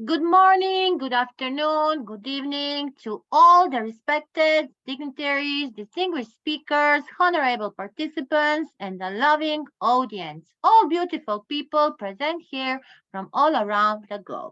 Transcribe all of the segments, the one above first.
Good morning, good afternoon, good evening to all the respected dignitaries, distinguished speakers, honorable participants, and the loving audience, all beautiful people present here from all around the globe.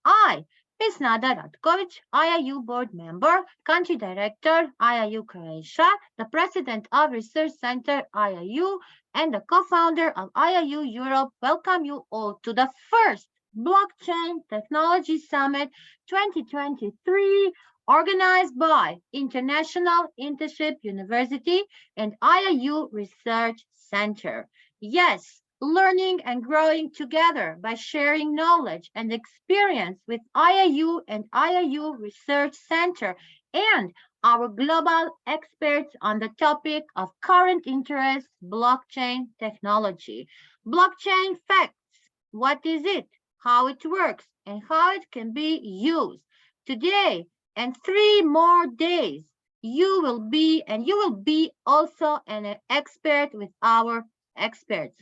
I, Ms. Nada Ratkovic, IIU board member, country director, IIU Croatia, the president of Research Center IIU, and the co-founder of IIU Europe, welcome you all to the first Blockchain Technology Summit 2023, organized by International Internship University and IIU Research Center. Yes, learning and growing together by sharing knowledge and experience with IIU and IIU Research Center and our global experts on the topic of current interest blockchain technology. Blockchain facts. What is it? How it works, and how it can be used. Today and 3 more days, you will be also an expert with our experts.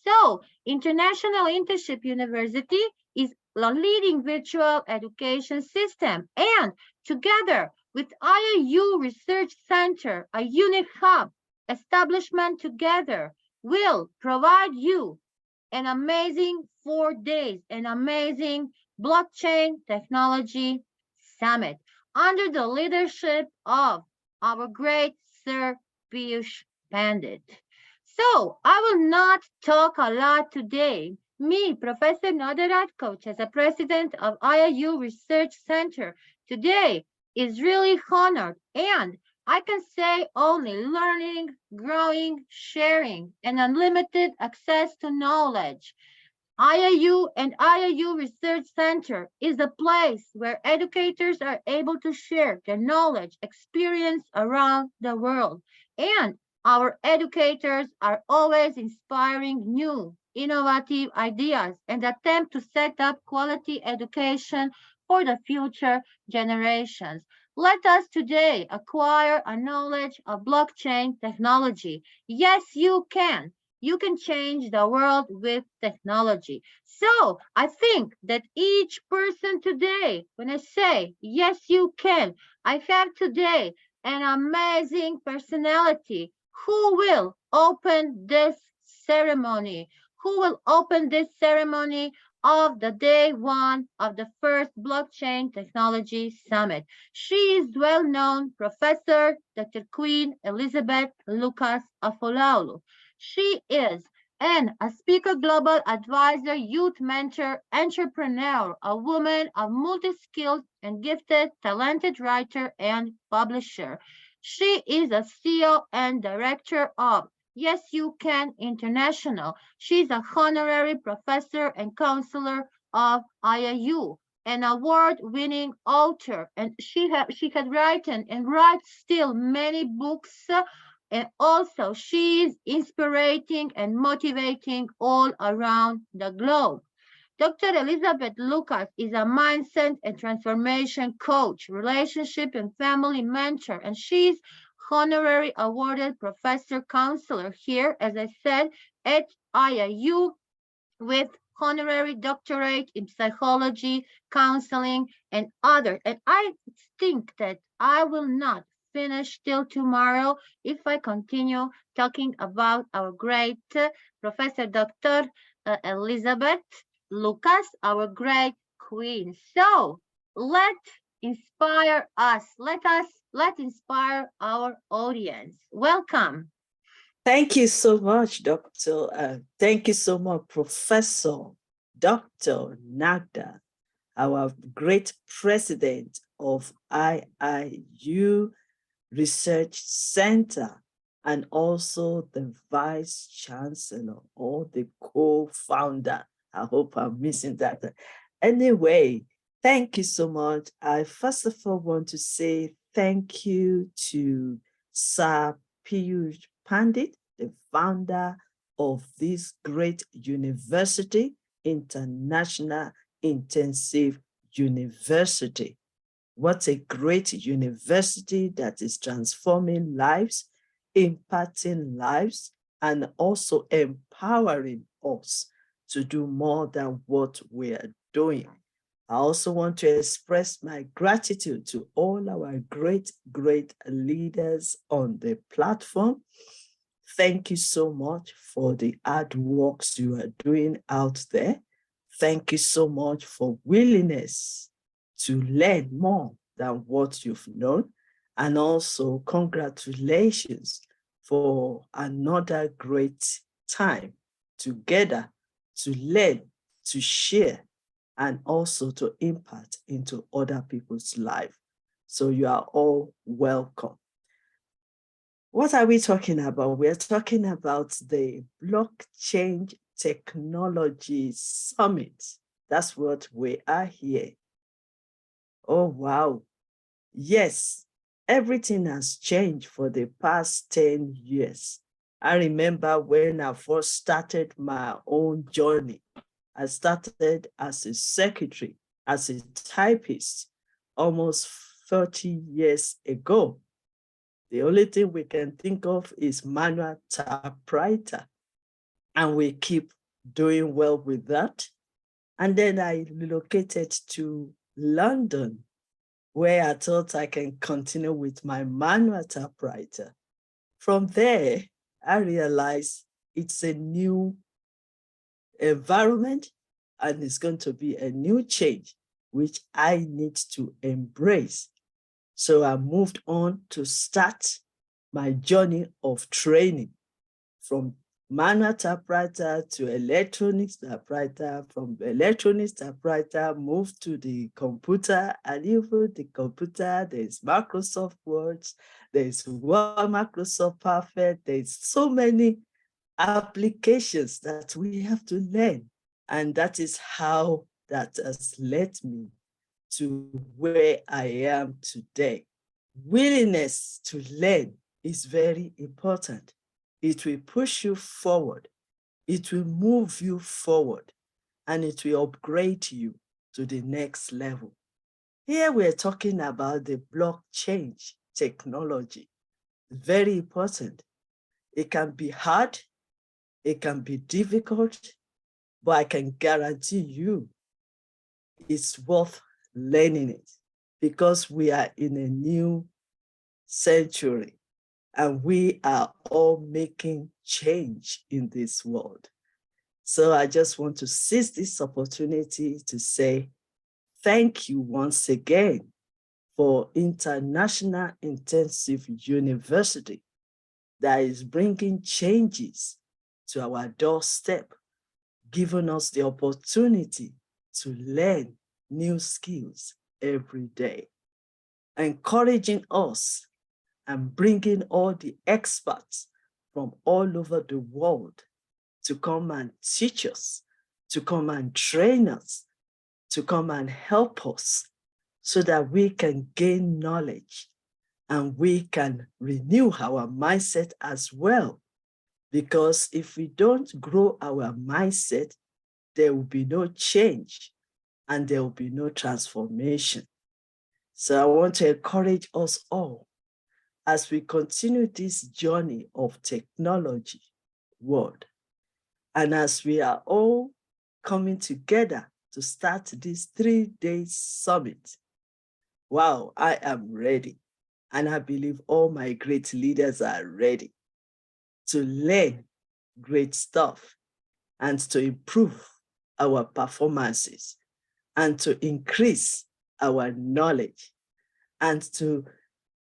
So, International Internship University is a leading virtual education system, and together with IIU Research Center, a unique hub establishment together will provide you an amazing 4 days, an amazing blockchain technology summit under the leadership of our great Sir Piyush Pandit. So I will not talk a lot today. Me, Professor Nadarat Coach, as a president of IIU Research Center, today is really honored and I can say only learning, growing, sharing, and unlimited access to knowledge. IIU and IIU Research Center is a place where educators are able to share their knowledge, experience around the world. And our educators are always inspiring new, innovative ideas and attempt to set up quality education for the future generations. Let us today acquire a knowledge of blockchain technology. Yes, you can. You can change the world with technology. So I think that each person today, when I say, yes, you can, I have today an amazing personality who will open this ceremony, who will open this ceremony of the day one of the first blockchain technology summit. She is well-known Professor Dr. Queen Elizabeth Lucas Afolaulu. She is a speaker, global advisor, youth mentor, entrepreneur, a woman of multi-skilled and gifted, talented writer and publisher. She is a CEO and director of Yes You Can International. She's a honorary professor and counselor of IIU, an award-winning author, and she had written and writes still many books and also, she is inspiring and motivating all around the globe. Dr. Elizabeth Lucas is a mindset and transformation coach, relationship and family mentor, and she's honorary awarded professor counselor here, as I said, at IIU with honorary doctorate in psychology, counseling, and others. And I think that I will not finish till tomorrow if I continue talking about our great Professor Dr. Elizabeth Lucas, our great queen. So let inspire us. Let inspire our audience. Welcome. Thank you so much, Doctor. Thank you so much, Professor Dr. Nagda, our great president of IIU Research Center, and also the vice chancellor or the co-founder. I hope I'm missing that. Anyway, thank you so much. I first of all want to say thank you to Sir Piyush Pandit, the founder of this great university, International Intensive University. What a great university that is transforming lives, impacting lives, and also empowering us to do more than what we are doing. I also want to express my gratitude to all our great, great leaders on the platform. Thank you so much for the hard works you are doing out there. Thank you so much for willingness to learn more than what you've known. And also congratulations for another great time together to learn, to share, and also to impact into other people's life. So you are all welcome. What are we talking about? We're talking about the Blockchain Technology Summit. That's what we are here. Oh, wow. Yes, everything has changed for the past 10 years. I remember when I first started my own journey. I started as a secretary, as a typist, almost 30 years ago. The only thing we can think of is manual typewriter, and we keep doing well with that. And then I relocated to London, where I thought I can continue with my manual typewriter. From there, I realized it's a new environment and it's going to be a new change, which I need to embrace. So I moved on to start my journey of training from manual typewriter to electronic typewriter, from electronic typewriter, moved to the computer, and even the computer, there's Microsoft Word, there's Microsoft Perfect, there's so many applications that we have to learn. And that is how that has led me to where I am today. Willingness to learn is very important. It will push you forward. It will move you forward, and it will upgrade you to the next level. Here we're talking about the blockchain technology. Very important. It can be hard, it can be difficult, but I can guarantee you it's worth learning it, because we are in a new century and we are all making change in this world. So I just want to seize this opportunity to say thank you once again for International Intensive University that is bringing changes to our doorstep, giving us the opportunity to learn new skills every day, encouraging us and bringing all the experts from all over the world to come and teach us, to come and train us, to come and help us so that we can gain knowledge and we can renew our mindset as well. Because if we don't grow our mindset, there will be no change and there will be no transformation. So I want to encourage us all as we continue this journey of technology world, and as we are all coming together to start this 3-day summit. Wow, I am ready. And I believe all my great leaders are ready to learn great stuff and to improve our performances and to increase our knowledge and to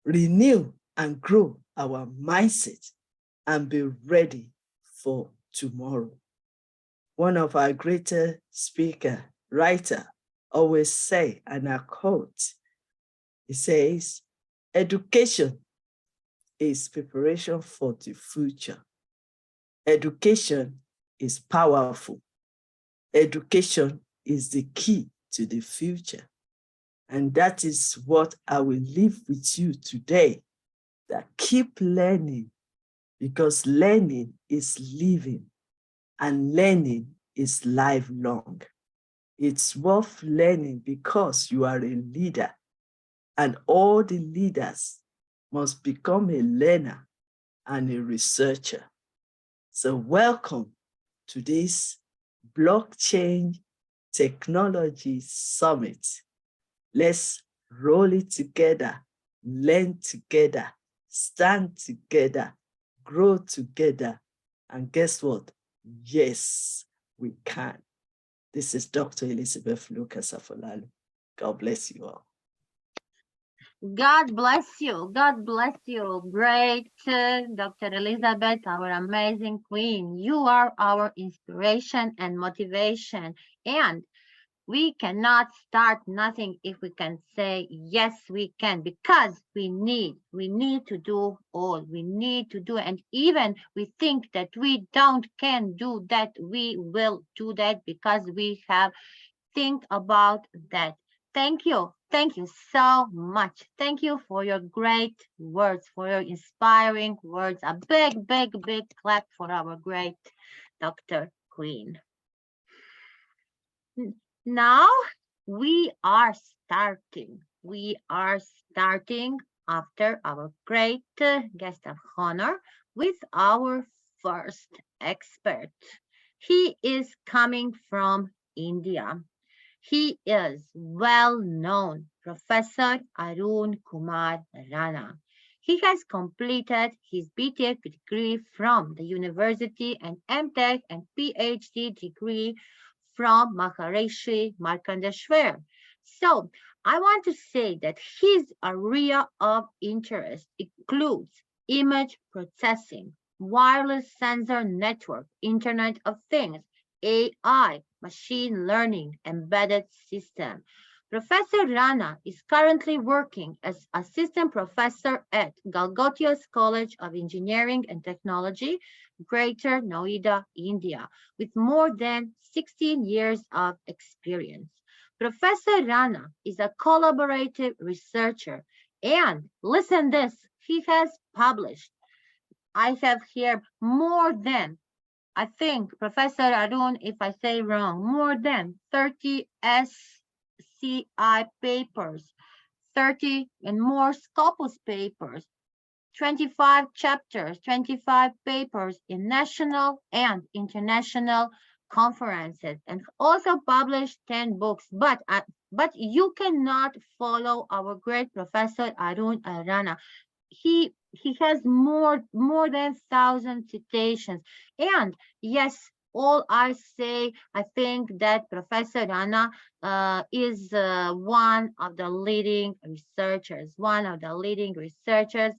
renew and grow our mindset and be ready for tomorrow. One of our greater speaker, writer, always say, and I quote, he says, education is preparation for the future. Education is powerful. Education is the key to the future. And that is what I will leave with you today, that keep learning, because learning is living and learning is lifelong. It's worth learning because you are a leader, and all the leaders must become a learner and a researcher. So welcome to this blockchain Technology Summit. Let's roll it together, learn together, stand together, grow together. And guess what? Yes, we can. This is Dr. Elizabeth Lucas Afolalu. God bless you all. God bless you. God bless you. Great, Dr. Elizabeth, our amazing queen. You are our inspiration and motivation. And we cannot start nothing if we can say, yes, we can, because we need to do all. We need to do, and even we think that we don't can do that, we will do that because we have think about that. Thank you. Thank you so much. Thank you for your great words, for your inspiring words. A big, big, big clap for our great Dr. Queen. Now we are starting. We are starting after our great guest of honor with our first expert. He is coming from India. He is well-known Professor Arun Kumar Rana. He has completed his BTech degree from the university and MTech and PhD degree from Maharishi Markandeeshwar. So I want to say that his area of interest includes image processing, wireless sensor network, Internet of Things, AI, machine learning, embedded system. Professor Rana is currently working as assistant professor at Galgotios College of Engineering and Technology, Greater Noida, India, with more than 16 years of experience. Professor Rana is a collaborative researcher and listen this, he has published, I have here more than, I think, Professor Arun, if I say wrong, more than 30 SCI papers, 30 and more Scopus papers, 25 chapters, 25 papers in national and international conferences, and also published 10 books. But you cannot follow our great Professor Arun Rana. He has more than 1,000 citations. And yes, all I say, I think that Professor Rana is one of the leading researchers,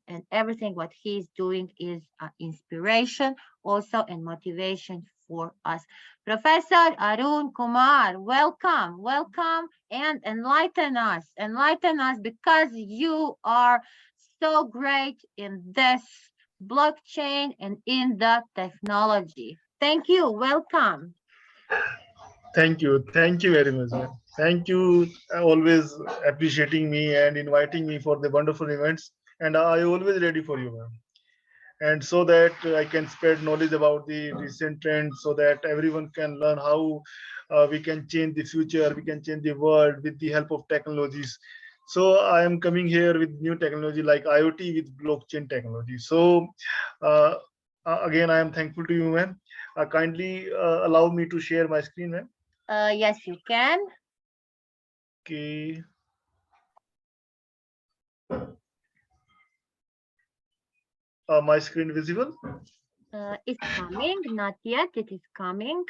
and everything what he's doing is inspiration also and motivation for us. Professor Arun Kumar, welcome, welcome, and enlighten us because you are so great in this blockchain and in the technology. Thank you. Welcome. Thank you very much, ma'am. Thank you, always appreciating me and inviting me for the wonderful events. And I always ready for you, ma'am. And so that I can spread knowledge about the recent trends, so that everyone can learn how we can change the future, we can change the world with the help of technologies. So I am coming here with new technology like IoT with blockchain technology. So uh, again, I am thankful to you, ma'am. Kindly allow me to share my screen, ma'am. Yes, you can. Okay. My screen visible? It's coming. Not yet. It is coming.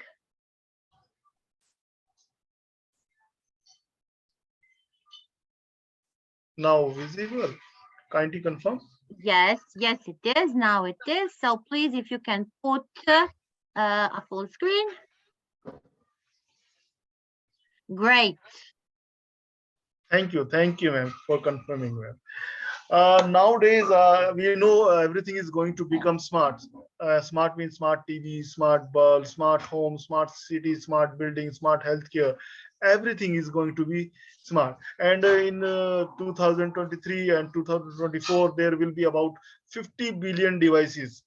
Now visible. Kindly confirm. Yes, yes, it is. Now it is. So please, if you can put a full screen. Great. Thank you, ma'am, for confirming, ma'am. Nowadays, we know everything is going to become smart. Smart means smart TV, smart bulb, smart home, smart city, smart building, smart healthcare. Everything is going to be smart. And in 2023 and 2024, there will be about 50 billion devices.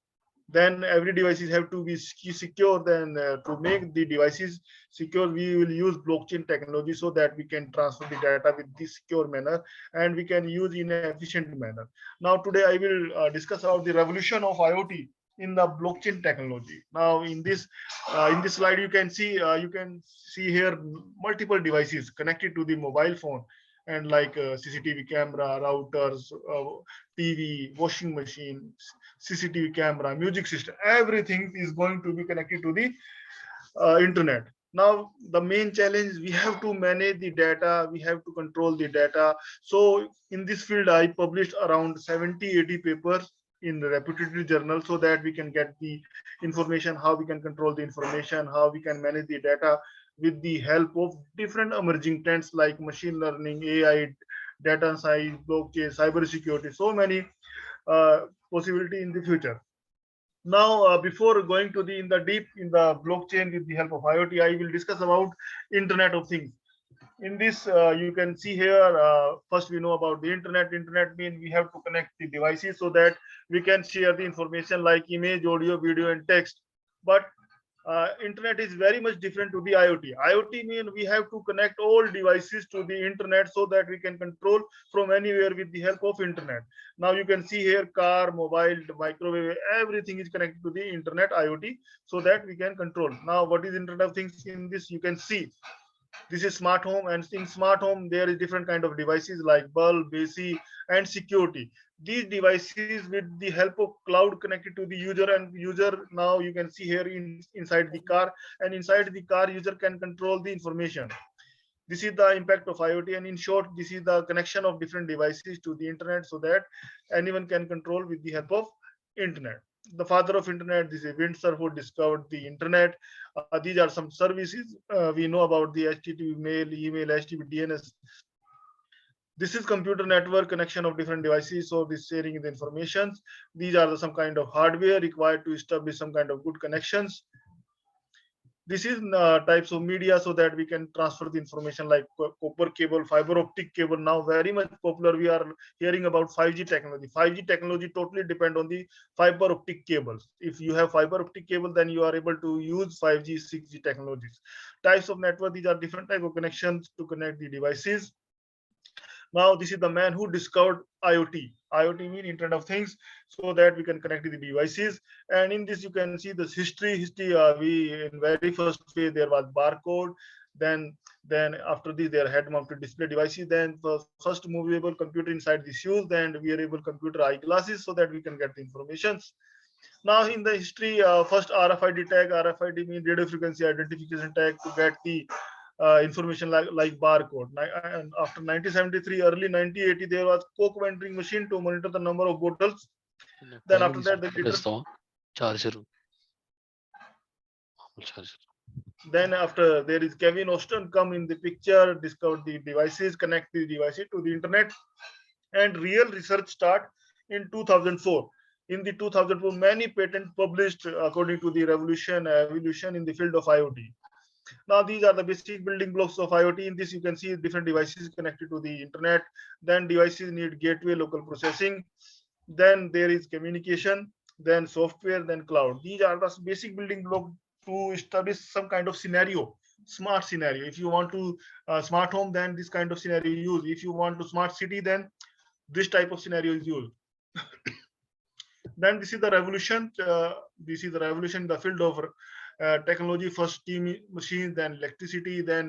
Then every devices have to be secure. Then to make the devices secure, we will use blockchain technology so that we can transfer the data with this secure manner, and we can use in an efficient manner. Now today I will discuss about the revolution of IoT. in the blockchain technology. Now, in this slide, you can see here multiple devices connected to the mobile phone, and like CCTV camera, routers, TV, washing machine, CCTV camera, music system. Everything is going to be connected to the internet. Now the main challenge, we have to manage the data, we have to control the data. So in this field I published around 70-80 papers in the reputed journal, so that we can get the information, how we can control the information, how we can manage the data with the help of different emerging trends like machine learning, AI, data science, blockchain, cyber security, so many uh, possibility in the future. Now, before going to the in the deep in the blockchain with the help of IoT, I will discuss about Internet of Things. In this, you can see here. First, we know about the internet. Internet means we have to connect the devices so that we can share the information like image, audio, video, and text. But internet is very much different to the IoT. IoT means we have to connect all devices to the internet so that we can control from anywhere with the help of internet. Now you can see here car, mobile, microwave, everything is connected to the internet IoT so that we can control. Now what is Internet of Things? In this you can see this is smart home, and in smart home there is different kind of devices like bulb, AC, and security. These devices with the help of cloud connected to the user, and user, now you can see here inside the car, and inside the car user can control the information. This is the impact of IoT, and in short, this is the connection of different devices to the internet so that anyone can control with the help of internet. The father of internet, this is Windsor, who discovered the internet. These are some services we know about: the HTTP mail, email, HTTP DNS. This is computer network connection of different devices. So this sharing the informations. These are some kind of hardware required to establish some kind of good connections. This is types of media so that we can transfer the information like copper cable, fiber optic cable. Now very much popular. We are hearing about 5G technology. 5G technology totally depend on the fiber optic cables. If you have fiber optic cable, then you are able to use 5G, 6G technologies. Types of network. These are different type of connections to connect the devices. Now, this is the man who discovered IoT. IoT means Internet of Things, so that we can connect to the devices. And in this, you can see this history. History. We in very first phase there was barcode. Then, then after this, there head-mounted display devices. Then first movable computer inside the shoes. Then wearable computer eyeglasses, so that we can get the informations. Now, in the history, first RFID tag. RFID means radio frequency identification tag to get the information like barcode. And after 1973, early 1980, there was Coke vending machine to monitor the number of bottles. Then after that, the later. Charger charger Then after there is Kevin Austin come in the picture, discover the devices, connect the devices to the internet, and real research start in 2004. In the 2004, many patents published according to the evolution in the field of IoT. Now, these are the basic building blocks of IoT. In this, you can see different devices connected to the internet. Then devices need gateway, local processing. Then there is communication, then software, then cloud. These are the basic building block to establish some kind of scenario, smart scenario. If you want to smart home, then this kind of scenario is used. If you want to smart city, then this type of scenario is used. Then this is the revolution. This is the revolution in the field of technology. First steam machines, then electricity, then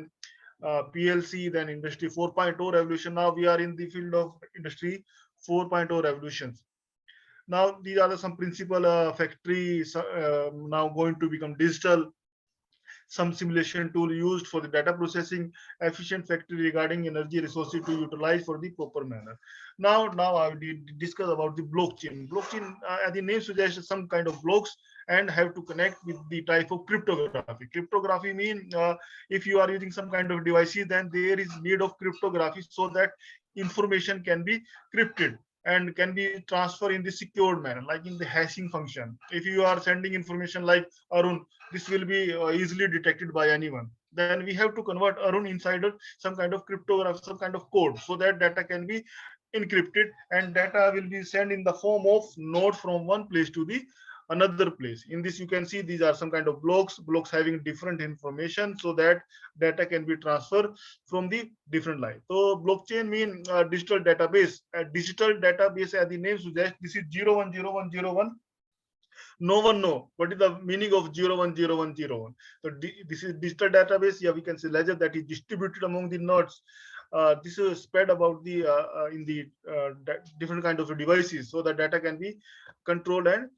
PLC, then industry 4.0 revolution. Now we are in the field of industry 4.0 revolutions. Now these are some principal factories now going to become digital. Some simulation tool used for the data processing, efficient factory regarding energy resources to utilize for the proper manner. Now I will discuss about the blockchain. Blockchain, as the name suggests, some kind of blocks and have to connect with the type of cryptography. Cryptography means if you are using some kind of devices, then there is need of cryptography so that information can be crypted and can be transferred in the secured manner, like in the hashing function. If you are sending information like Arun, this will be easily detected by anyone. Then we have to convert Arun inside some kind of cryptography, some kind of code, so that data can be encrypted and data will be sent in the form of nodes from one place to the another place. In this, you can see these are some kind of blocks having different information so that data can be transferred from the different line. So blockchain mean digital database. A digital database, as the name suggests, this is 010101 no one know what is the meaning of 010101. So this is digital database. Yeah, we can say ledger that is distributed among the nodes. This is spread about the in the different kind of devices, so the data can be controlled and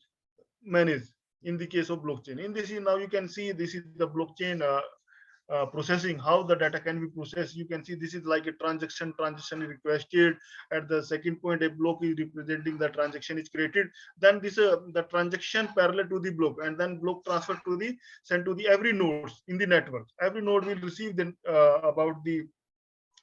managed. In the case of blockchain, in this now you can see this is the blockchain processing, how the data can be processed. You can see this is like a transaction is requested. At the second point, a block is representing the transaction is created. Then this the transaction parallel to the block, and then block transferred to the sent to the every nodes in the network. Every node will receive the about the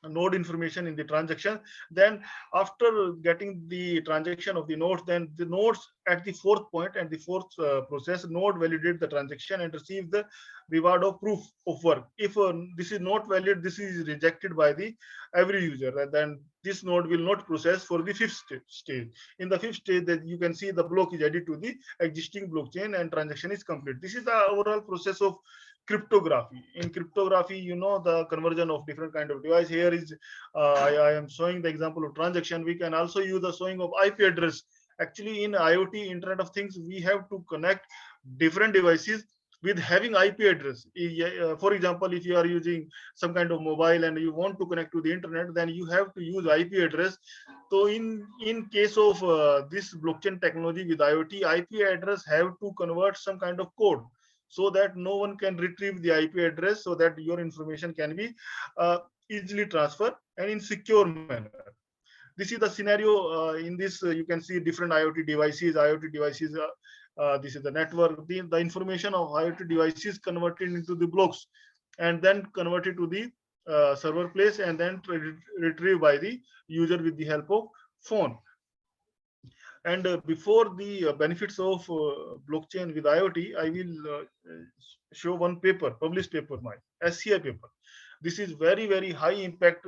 node information in the transaction. Then after getting the transaction of the nodes, then the nodes at the fourth point and the fourth process node validate the transaction and receive the reward of proof of work. If this is not valid, this is rejected by the every user, and then this node will not process for the fifth stage. In the fifth stage, that you can see the block is added to the existing blockchain and transaction is complete. This is the overall process of cryptography. In cryptography, you know, the conversion of different kind of device. Here is I am showing the example of transaction. We can also use the showing of IP address. Actually, in IoT, Internet of Things, we have to connect different devices with having IP address. For example, if you are using some kind of mobile and you want to connect to the internet, then you have to use IP address. So in case of this blockchain technology with IoT, IP address have to convert some kind of code, so that no one can retrieve the IP address, so that your information can be easily transferred and in secure manner. This is the scenario. In this, you can see different IoT devices. This is the network. The information of IoT devices converted into the blocks, and then converted to the server place, and then retrieved by the user with the help of phone. And before the benefits of blockchain with IoT, I will show one paper, published paper, my SCI paper. This is very high impact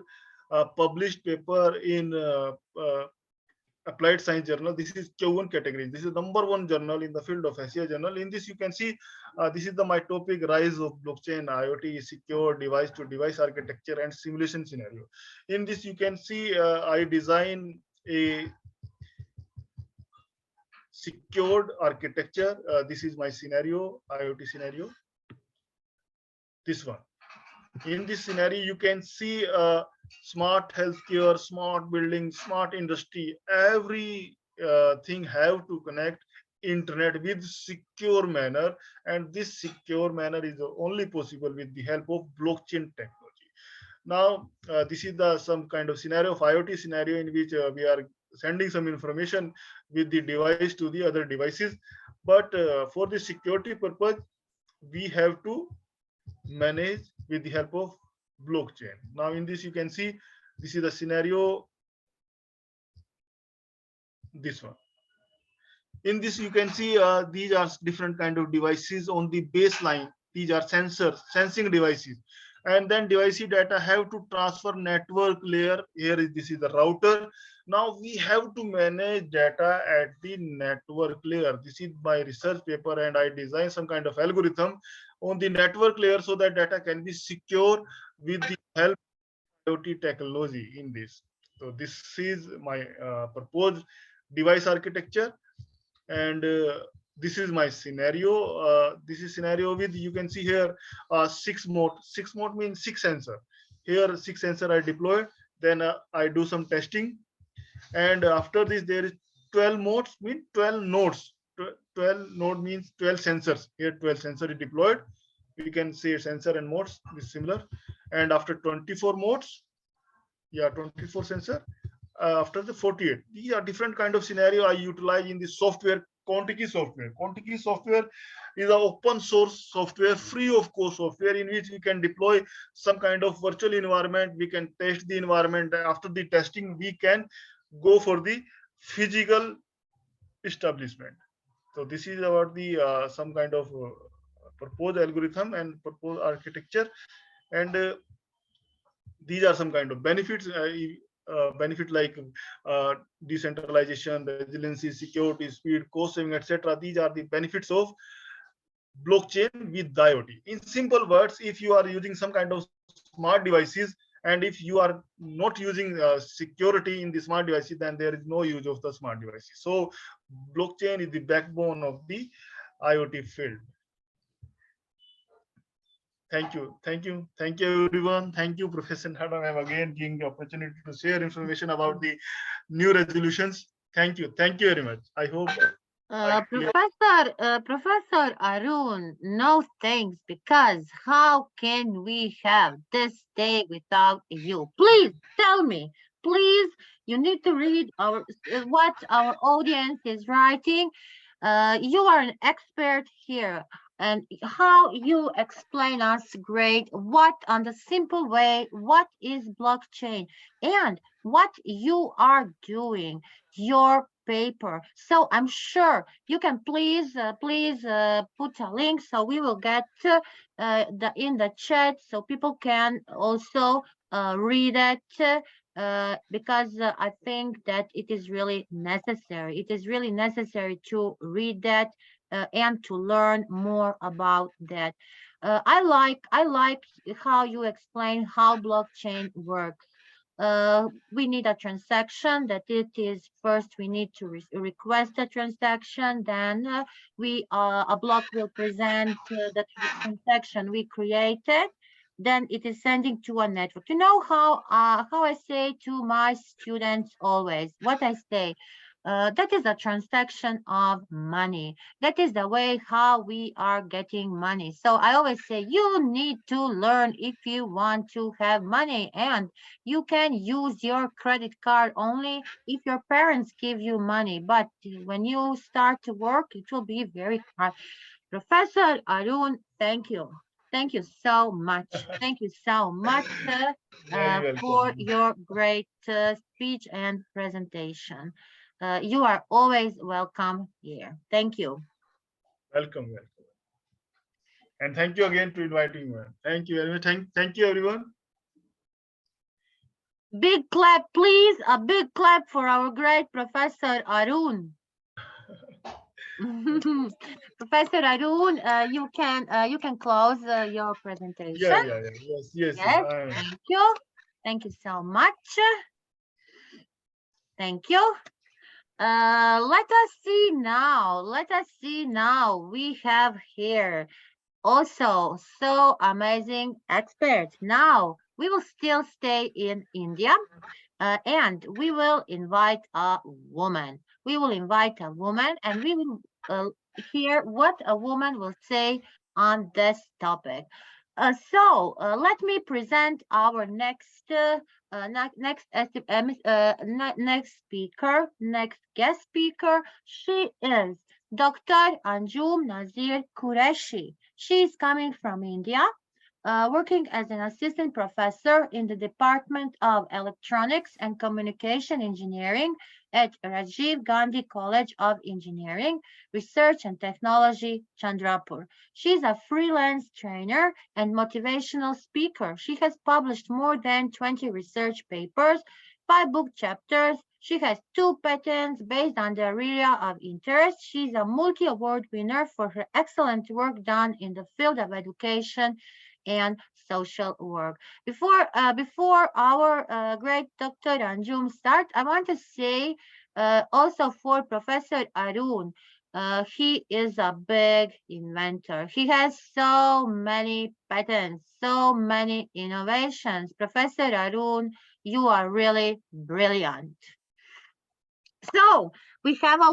published paper in applied science journal. This is Q1 category. This is number one journal in the field of SCI journal. In this, you can see this is my topic: rise of blockchain, IoT, secure device to device architecture and simulation scenario. In this, you can see I design a secured architecture. This is my scenario, IoT scenario. This one. In this scenario, you can see smart healthcare, smart building, smart industry. Every thing have to connect internet with secure manner, and this secure manner is only possible with the help of blockchain technology. Now, this is the some kind of scenario of IoT scenario in which we are sending some information with the device to the other devices. But for the security purpose, we have to manage with the help of blockchain. Now, in this, you can see this is the scenario. This one. In this, you can see these are different kind of devices on the baseline. These are sensors, sensing devices, and then device data have to transfer network layer. Here is this is the router. Now we have to manage data at the network layer. This is my research paper, and I designed some kind of algorithm on the network layer, so that data can be secure with the help of IoT technology in this. So this is my proposed device architecture, and this is my scenario. This is scenario with, you can see here, 6 mode. 6 mode means 6 sensor. Here 6 sensor I deployed. Then I do some testing, and after this there is 12 modes, mean 12 nodes. 12 node means 12 sensors. Here 12 sensor is deployed. We can say sensor and modes is similar. And after 24 modes, yeah, 24 sensor. After the 48, these are different kind of scenario I utilize in the software. Contiki software. Contiki software is an open source software, free of cost software, in which we can deploy some kind of virtual environment. We can test the environment. After the testing, we can go for the physical establishment. So this is about the some kind of proposed algorithm and proposed architecture, and these are some kind of benefits. Benefit like decentralization, resiliency, security, speed, cost saving, etc. These are the benefits of blockchain with IoT. In simple words, if you are using some kind of smart devices, and if you are not using security in the smart devices, then there is no use of the smart devices. So blockchain is the backbone of the IoT field. Thank you, everyone. Thank you, Professor Nada ma'am, again giving the opportunity to share information about the new resolutions. Thank you very much. I hope I clear. Professor Arun, no thanks, because how can we have this day without you? Please tell me, please, you need to read what our audience is writing. You are an expert here, and how you explain us great what on the simple way, what is blockchain and what you are doing, your paper. So I'm sure you can please put a link so we will get in the chat so people can also read it, because I think that it is really necessary. It is really necessary to read that and to learn more about that. I like how you explain how blockchain works. We need a transaction that it is first we need to request a transaction, then a block will present the transaction we created, then it is sending to a network. You know how I say to my students always, what I say, that is a transaction of money. That is the way how we are getting money. So I always say you need to learn if you want to have money, and you can use your credit card only if your parents give you money. But when you start to work, it will be very hard. Professor Arun, thank you. Thank you so much. Thank you so much Very for welcome. your great speech and presentation. You are always welcome here. Thank you. Welcome. And thank you again to inviting me. Thank you very much. Thank you, everyone. Big clap, please. A big clap for our great Professor Arun. Professor Arun, you can close your presentation. Yes. Yes, thank you. Thank you so much. Thank you. Let us see now. Let us see now. We have here also so amazing experts. Now we will still stay in India, and we will invite a woman. We will invite a woman, and we will hear what a woman will say on this topic. Let me present our next speaker, next guest speaker. She is Dr. Anjum Nazir Qureshi. She is coming from India, working as an assistant professor in the Department of Electronics and Communication Engineering at Rajiv Gandhi College of Engineering, Research and Technology, Chandrapur. She's a freelance trainer and motivational speaker. She has published more than 20 research papers, 5 book chapters. She has 2 patents based on the area of interest. She's a multi-award winner for her excellent work done in the field of education and social work. Before our great Dr. Anjum start, I want to say also for Professor Arun, he is a big inventor. He has so many patents, so many innovations. Professor Arun, you are really brilliant. So we have a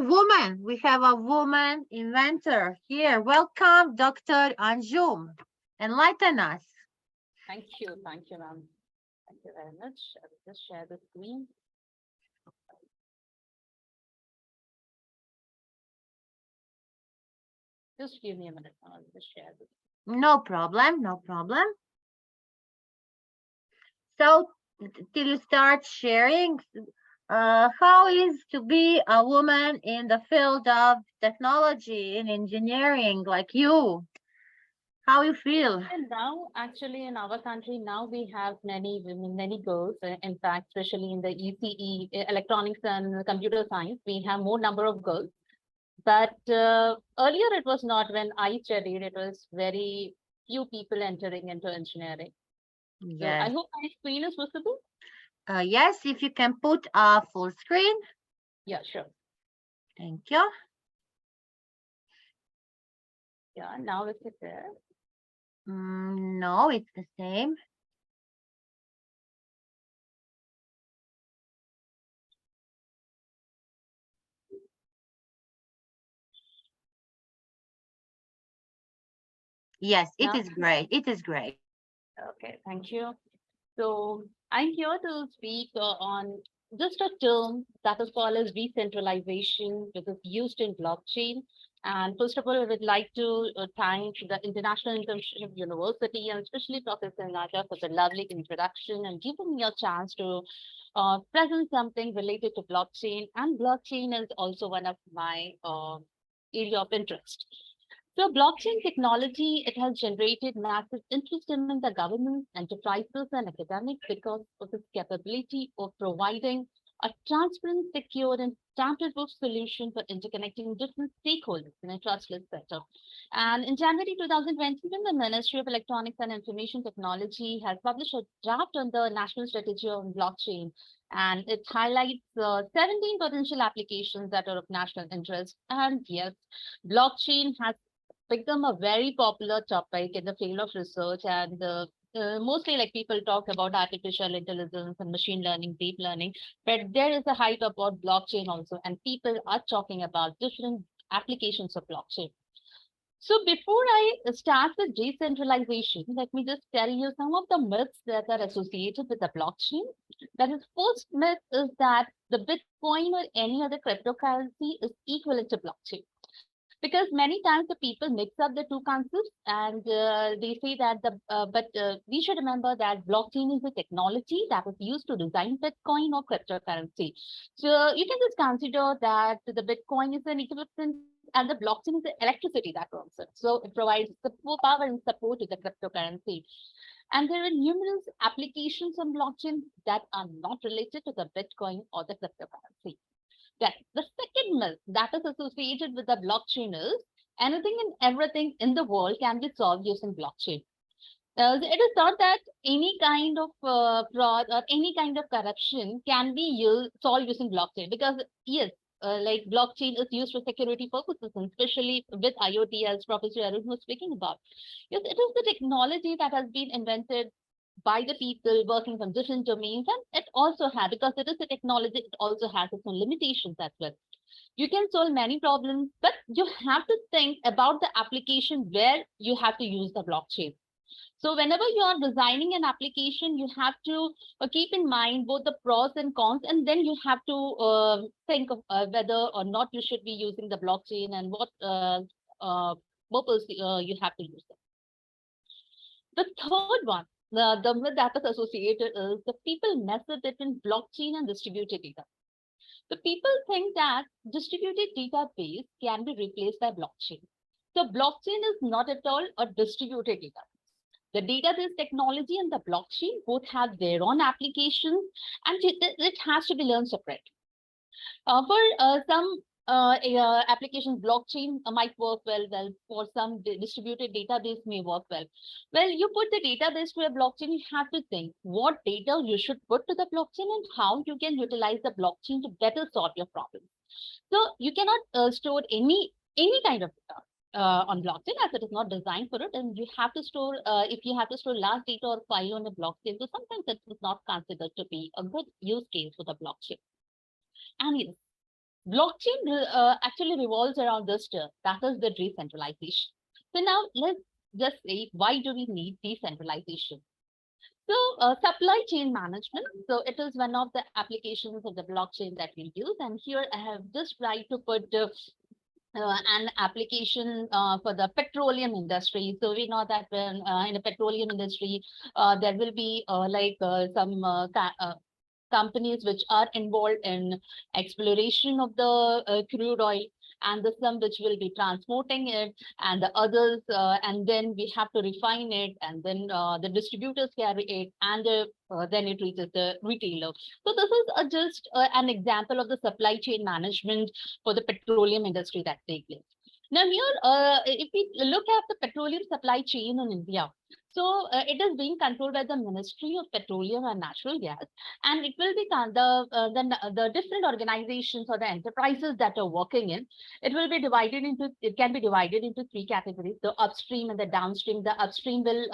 woman inventor here. Welcome, Dr. Anjum. Enlighten us. Thank you, ma'am. Thank you very much. I will just share the screen. Just give me a minute. I'll just share this. No problem, no problem. So, till you start sharing, how is to be a woman in the field of technology and engineering like you? How you feel? And now, actually, in our country, now we have many women, many girls. In fact, especially in the ECE, electronics and computer science, we have more number of girls. But earlier, it was not. When I studied, it was very few people entering into engineering. So I Yes. hope my screen is visible. Yes, if you can put a full screen. Yeah, sure. Thank you. Yeah, now is it there? No, it's the same. Yes, it Now, is great. It is great. okay, thank you. So I'm here to speak on just a term that is called as decentralization, which is used in blockchain. And first of all, I would like to thank the International Internship University and especially Professor Naja for the lovely introduction and giving me a chance to present something related to blockchain. And blockchain is also one of my area of interest. So blockchain technology, it has generated massive interest in the government, enterprises, and academics because of its capability of providing a transparent, secure, and standard-proof solution for interconnecting different stakeholders in a trustless setup. And in January 2021, the Ministry of Electronics and Information Technology has published a draft on the National Strategy on Blockchain, and it highlights 17 potential applications that are of national interest. And yes, blockchain has become a very popular topic in the field of research and mostly like people talk about artificial intelligence and machine learning, deep learning, but there is a hype about blockchain also, and people are talking about different applications of blockchain. So before I start with decentralization, let me just tell you some of the myths that are associated with the blockchain. That is, first myth is that the Bitcoin or any other cryptocurrency is equivalent to blockchain, because many times the people mix up the two concepts and they say that we should remember that blockchain is a technology that is used to design Bitcoin or cryptocurrency. So you can just consider that the Bitcoin is an equivalent and the blockchain is the electricity that runs it. So it provides support, power and support to the cryptocurrency. And there are numerous applications on blockchain that are not related to the Bitcoin or the cryptocurrency. Then the second myth that is associated with the blockchain is anything and everything in the world can be solved using blockchain. It is thought that any kind of fraud or any kind of corruption can be solved using blockchain because yes, like blockchain is used for security purposes and especially with IoT as Professor Arun was speaking about. Yes, it is the technology that has been invented by the people working from different domains, and it also has, because it is a technology, it also has its own limitations as well. You can solve many problems, but you have to think about the application where you have to use the blockchain. So whenever you are designing an application, you have to keep in mind both the pros and cons, and then you have to think of whether or not you should be using the blockchain and what purpose you have to use it. The third one, the myth that is associated is the people mess up between blockchain and distributed data. The people think that distributed database can be replaced by blockchain. So blockchain is not at all a distributed data. The database technology and the blockchain both have their own applications, and it has to be learned separate. For some applications, blockchain might work well. Well, for some distributed database may work well. Well, you put the database to a blockchain, you have to think what data you should put to the blockchain and how you can utilize the blockchain to better solve your problem. So you cannot store any kind of data on blockchain as it is not designed for it, and you have to store if you have to store large data or file on a blockchain, so sometimes it is not considered to be a good use case for the blockchain. And yes, blockchain actually revolves around this term, that is the decentralization. So now let's just say, why do we need decentralization? So supply chain management. So it is one of the applications of the blockchain that we use. And here I have just tried to put an application for the petroleum industry. So we know that when in the petroleum industry, there will be some companies which are involved in exploration of the crude oil, and the some which will be transporting it, and the others, and then we have to refine it, and then the distributors carry it, and then it reaches the retailer. So this is just an example of the supply chain management for the petroleum industry that takes place. Now here, if we look at the petroleum supply chain in India, So it is being controlled by the Ministry of Petroleum and Natural Gas, and it will be the different organizations or the enterprises that are working in. It will be divided into. It can be divided into three categories: the upstream and the downstream. The upstream will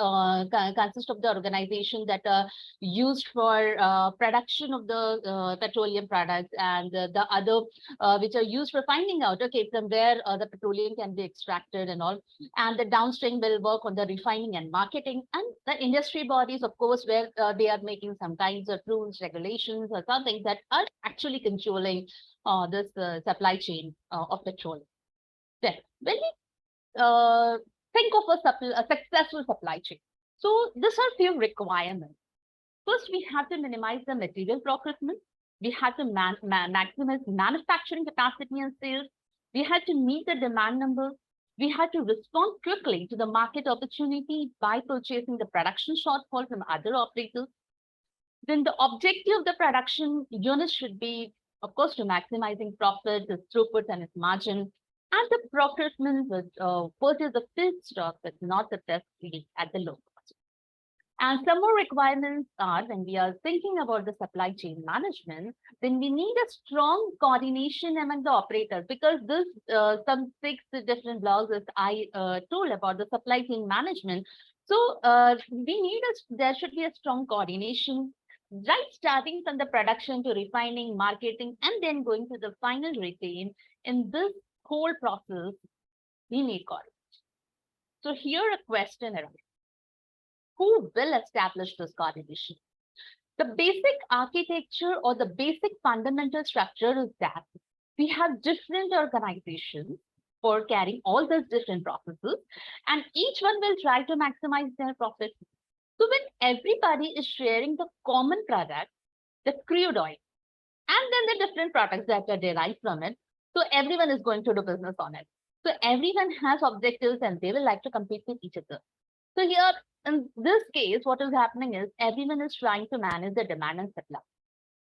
consist of the organization that are used for production of the petroleum products, and the other which are used for finding out, okay, from where the petroleum can be extracted and all. And the downstream will work on the refining and marketing, and the industry bodies, of course, where they are making some kinds of rules, regulations, or something that are actually controlling this supply chain of petroleum. Then, when we think of a successful supply chain, so these are few requirements. First, we have to minimize the material procurement. We have to maximize manufacturing capacity and sales. We had to meet the demand numbers. We had to respond quickly to the market opportunity by purchasing the production shortfall from other operators. Then the objective of the production unit should be, of course, to maximizing profit, its throughput, and its margin. And the procurement would purchase the feedstock, but not the test feed at the low cost. And some more requirements are, when we are thinking about the supply chain management, then we need a strong coordination among the operators, because this some 6 different blogs as I told about the supply chain management. So we need there should be a strong coordination, right, starting from the production to refining, marketing, and then going to the final retail. In this whole process, we need coordination. So here a question arises. Who will establish this coordination? The basic architecture or the basic fundamental structure is that we have different organizations for carrying all these different processes, and each one will try to maximize their profit. So when everybody is sharing the common product, the crude oil, and then the different products that are derived from it, so everyone is going to do business on it. So everyone has objectives and they will like to compete with each other. So here, in this case, what is happening is everyone is trying to manage the demand and supply.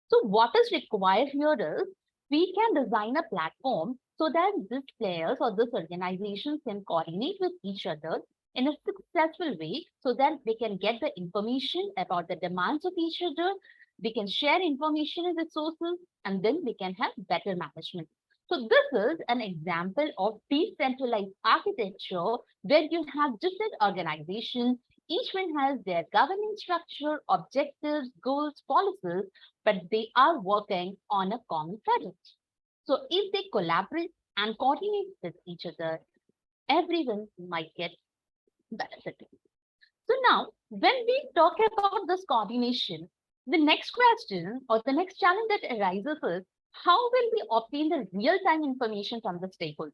So what is required here is we can design a platform so that these players or this organization can coordinate with each other in a successful way, so that they can get the information about the demands of each other. They can share information and resources, and then they can have better management. So this is an example of decentralized architecture where you have different organizations. Each one has their governance structure, objectives, goals, policies, but they are working on a common project. So if they collaborate and coordinate with each other, everyone might get benefited. So now, when we talk about this coordination, the next question or the next challenge that arises is, how will we obtain the real-time information from the stakeholders?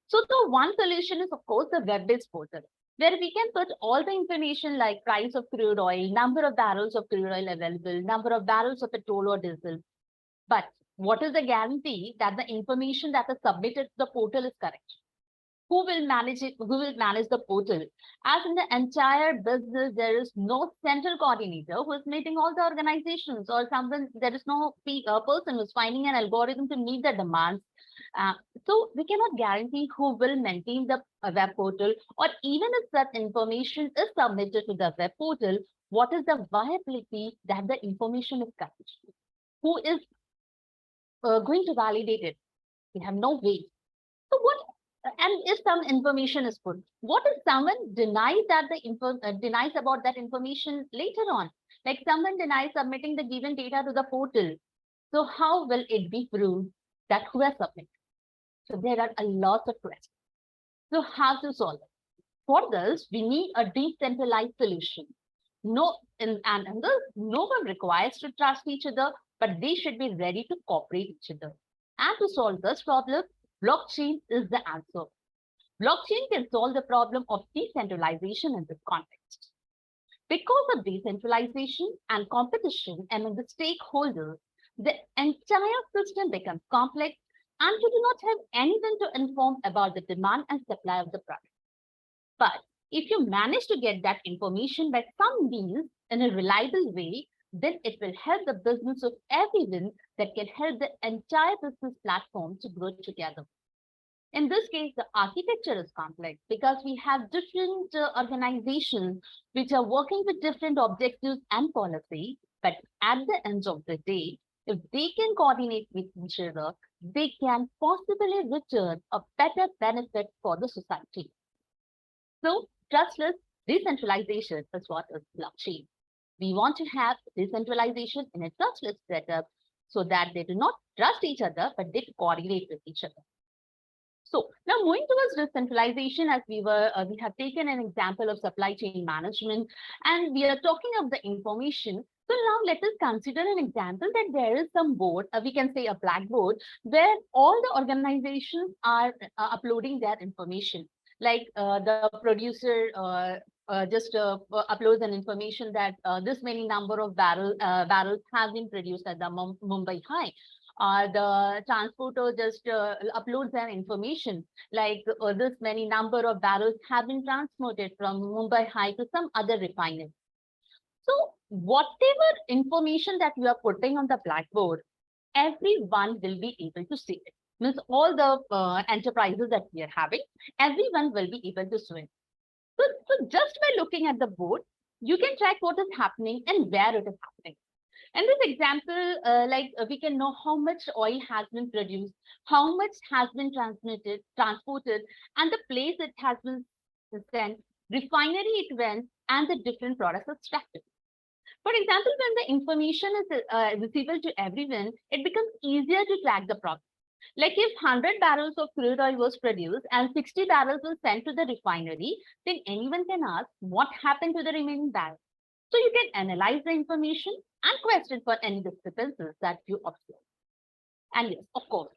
So the one solution is, of course, the web-based portal, where we can put all the information like price of crude oil, number of barrels of crude oil available, number of barrels of petrol or diesel. But what is the guarantee that the information that is submitted to the portal is correct? Who will manage it? Who will manage the portal? As in the entire business, there is no central coordinator who is meeting all the organizations, or someone, there is no person who's finding an algorithm to meet the demands. So we cannot guarantee who will maintain the web portal, or even if that information is submitted to the web portal, what is the viability that the information is correct? Who is going to validate it? We have no way. So what? And if some information is put, what if someone denies that denies about that information later on? Like someone denies submitting the given data to the portal. So how will it be proved that who has submitted? So there are a lot of questions. So how to solve it? For this, we need a decentralized solution. No one requires to trust each other, but they should be ready to cooperate each other. And to solve this problem, blockchain is the answer. Blockchain can solve the problem of decentralization in this context. Because of decentralization and competition among the stakeholders, the entire system becomes complex, and you do not have anyone to inform about the demand and supply of the product. But if you manage to get that information by some means in a reliable way, then it will help the business of everyone that can help the entire business platform to grow together. In this case, the architecture is complex because we have different organizations which are working with different objectives and policy. But at the end of the day, if they can coordinate with each other, they can possibly return a better benefit for the society. So trustless decentralization is what is blockchain. We want to have decentralization in a trustless setup so that they do not trust each other, but they coordinate with each other. So now moving towards decentralization, as we have taken an example of supply chain management, and we are talking of the information. So now let us consider an example that there is some board, we can say a blackboard, where all the organizations are uploading their information. Like the producer just uploads an information that this many number of barrels have been produced at the Mumbai High. The transporter just uploads their information like this many number of barrels have been transported from Mumbai High to some other refinery. So whatever information that you are putting on the blackboard, everyone will be able to see it. Means all the enterprises that we are having, everyone will be able to see it. So just by looking at the board, you can track what is happening and where it is happening. In this example, we can know how much oil has been produced, how much has been transported, and the place it has been sent, refinery it went, and the different products extracted. For example, when the information is visible to everyone, it becomes easier to track the problem. Like if 100 barrels of crude oil was produced and 60 barrels were sent to the refinery, then anyone can ask what happened to the remaining barrels. So you can analyze the information and question for any discrepancies that you observe. And yes, of course,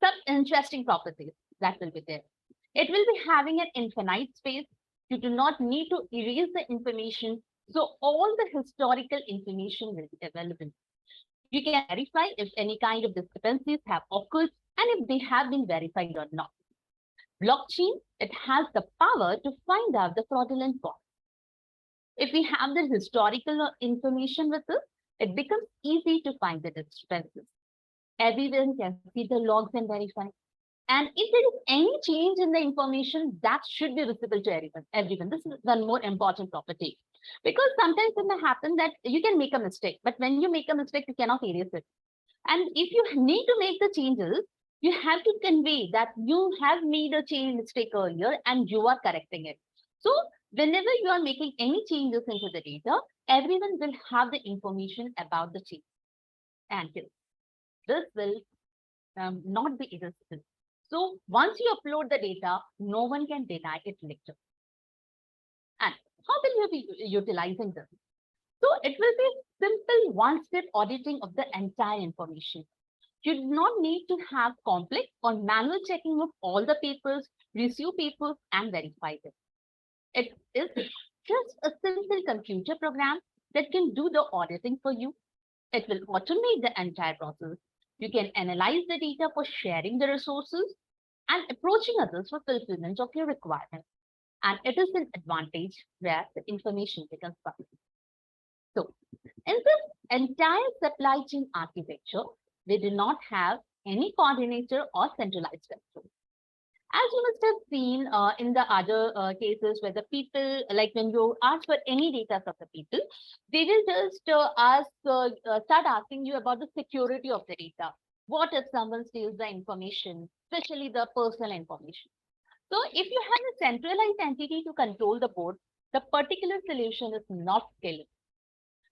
some interesting properties that will be there. It will be having an infinite space. You do not need to erase the information. So all the historical information will be available. You can verify if any kind of discrepancies have occurred and if they have been verified or not. Blockchain, it has the power to find out the fraudulent part. If we have the historical information with us, it becomes easy to find the discrepancies. Everyone can see the logs and verify. And if there is any change in the information, that should be visible to everyone. This is one more important property. Because sometimes it may happen that you can make a mistake, but when you make a mistake, you cannot erase it. And if you need to make the changes, you have to convey that you have made a change mistake earlier and you are correcting it. So whenever you are making any changes into the data, everyone will have the information about the change. And this will not be irresistible. So once you upload the data, no one can deny it later. And how will you be utilizing this? So it will be simple one-step auditing of the entire information. You do not need to have complex or manual checking of all the papers, receive papers, and verify them. It is just a simple computer program that can do the auditing for you. It will automate the entire process. You can analyze the data for sharing the resources and approaching others for fulfillment of your requirements. And it is an advantage where the information becomes public. So in this entire supply chain architecture, we do not have any coordinator or centralized control. As you must have seen in the other cases where the people, like when you ask for any data of the people, they will just start asking you about the security of the data. What if someone steals the information, especially the personal information? So if you have a centralized entity to control the board, the particular solution is not scalable.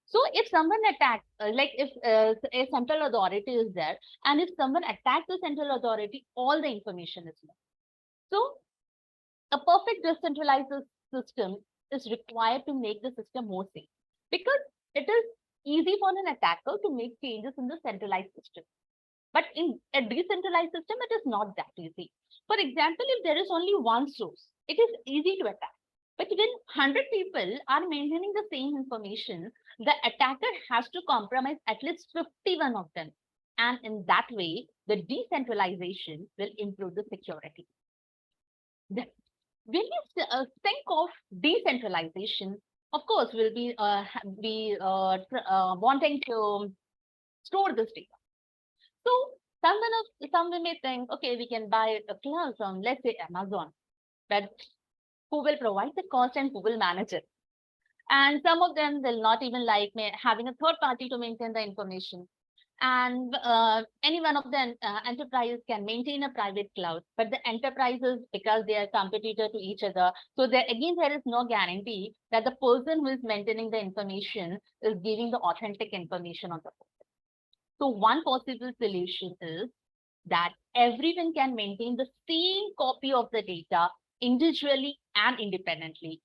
So if someone attacks, like if a central authority is there, and if someone attacks the central authority, all the information is lost. So a perfect decentralized system is required to make the system more safe, because it is easy for an attacker to make changes in the centralized system. But in a decentralized system, it is not that easy. For example, if there is only one source, it is easy to attack. But when 100 people are maintaining the same information, the attacker has to compromise at least 51 of them. And in that way, the decentralization will improve the security. When we think of decentralization, of course, we'll be wanting to store this data. So Someone may think, okay, we can buy a cloud from, let's say, Amazon, but who will provide the cost and who will manage it? And some of them will not even like having a third party to maintain the information. And any one of the enterprises can maintain a private cloud, but the enterprises, because they are competitor to each other, so there again there is no guarantee that the person who is maintaining the information is giving the authentic information on the phone. So one possible solution is that everyone can maintain the same copy of the data individually and independently.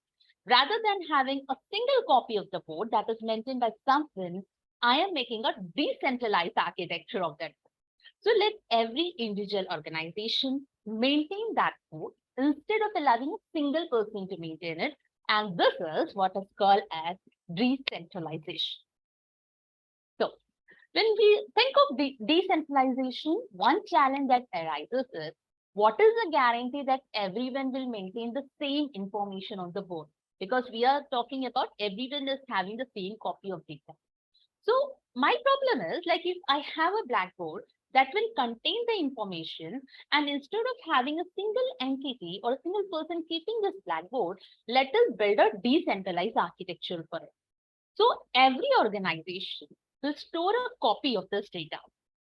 Rather than having a single copy of the code that is maintained by someone, I am making a decentralized architecture of that. So let every individual organization maintain that code instead of allowing a single person to maintain it. And this is what is called as decentralization. So when we think of decentralization, one challenge that arises is, what is the guarantee that everyone will maintain the same information on the board? Because we are talking about everyone is having the same copy of data. So my problem is, like, if I have a blackboard that will contain the information, and instead of having a single entity or a single person keeping this blackboard, let us build a decentralized architecture for it. So every organization will store a copy of this data,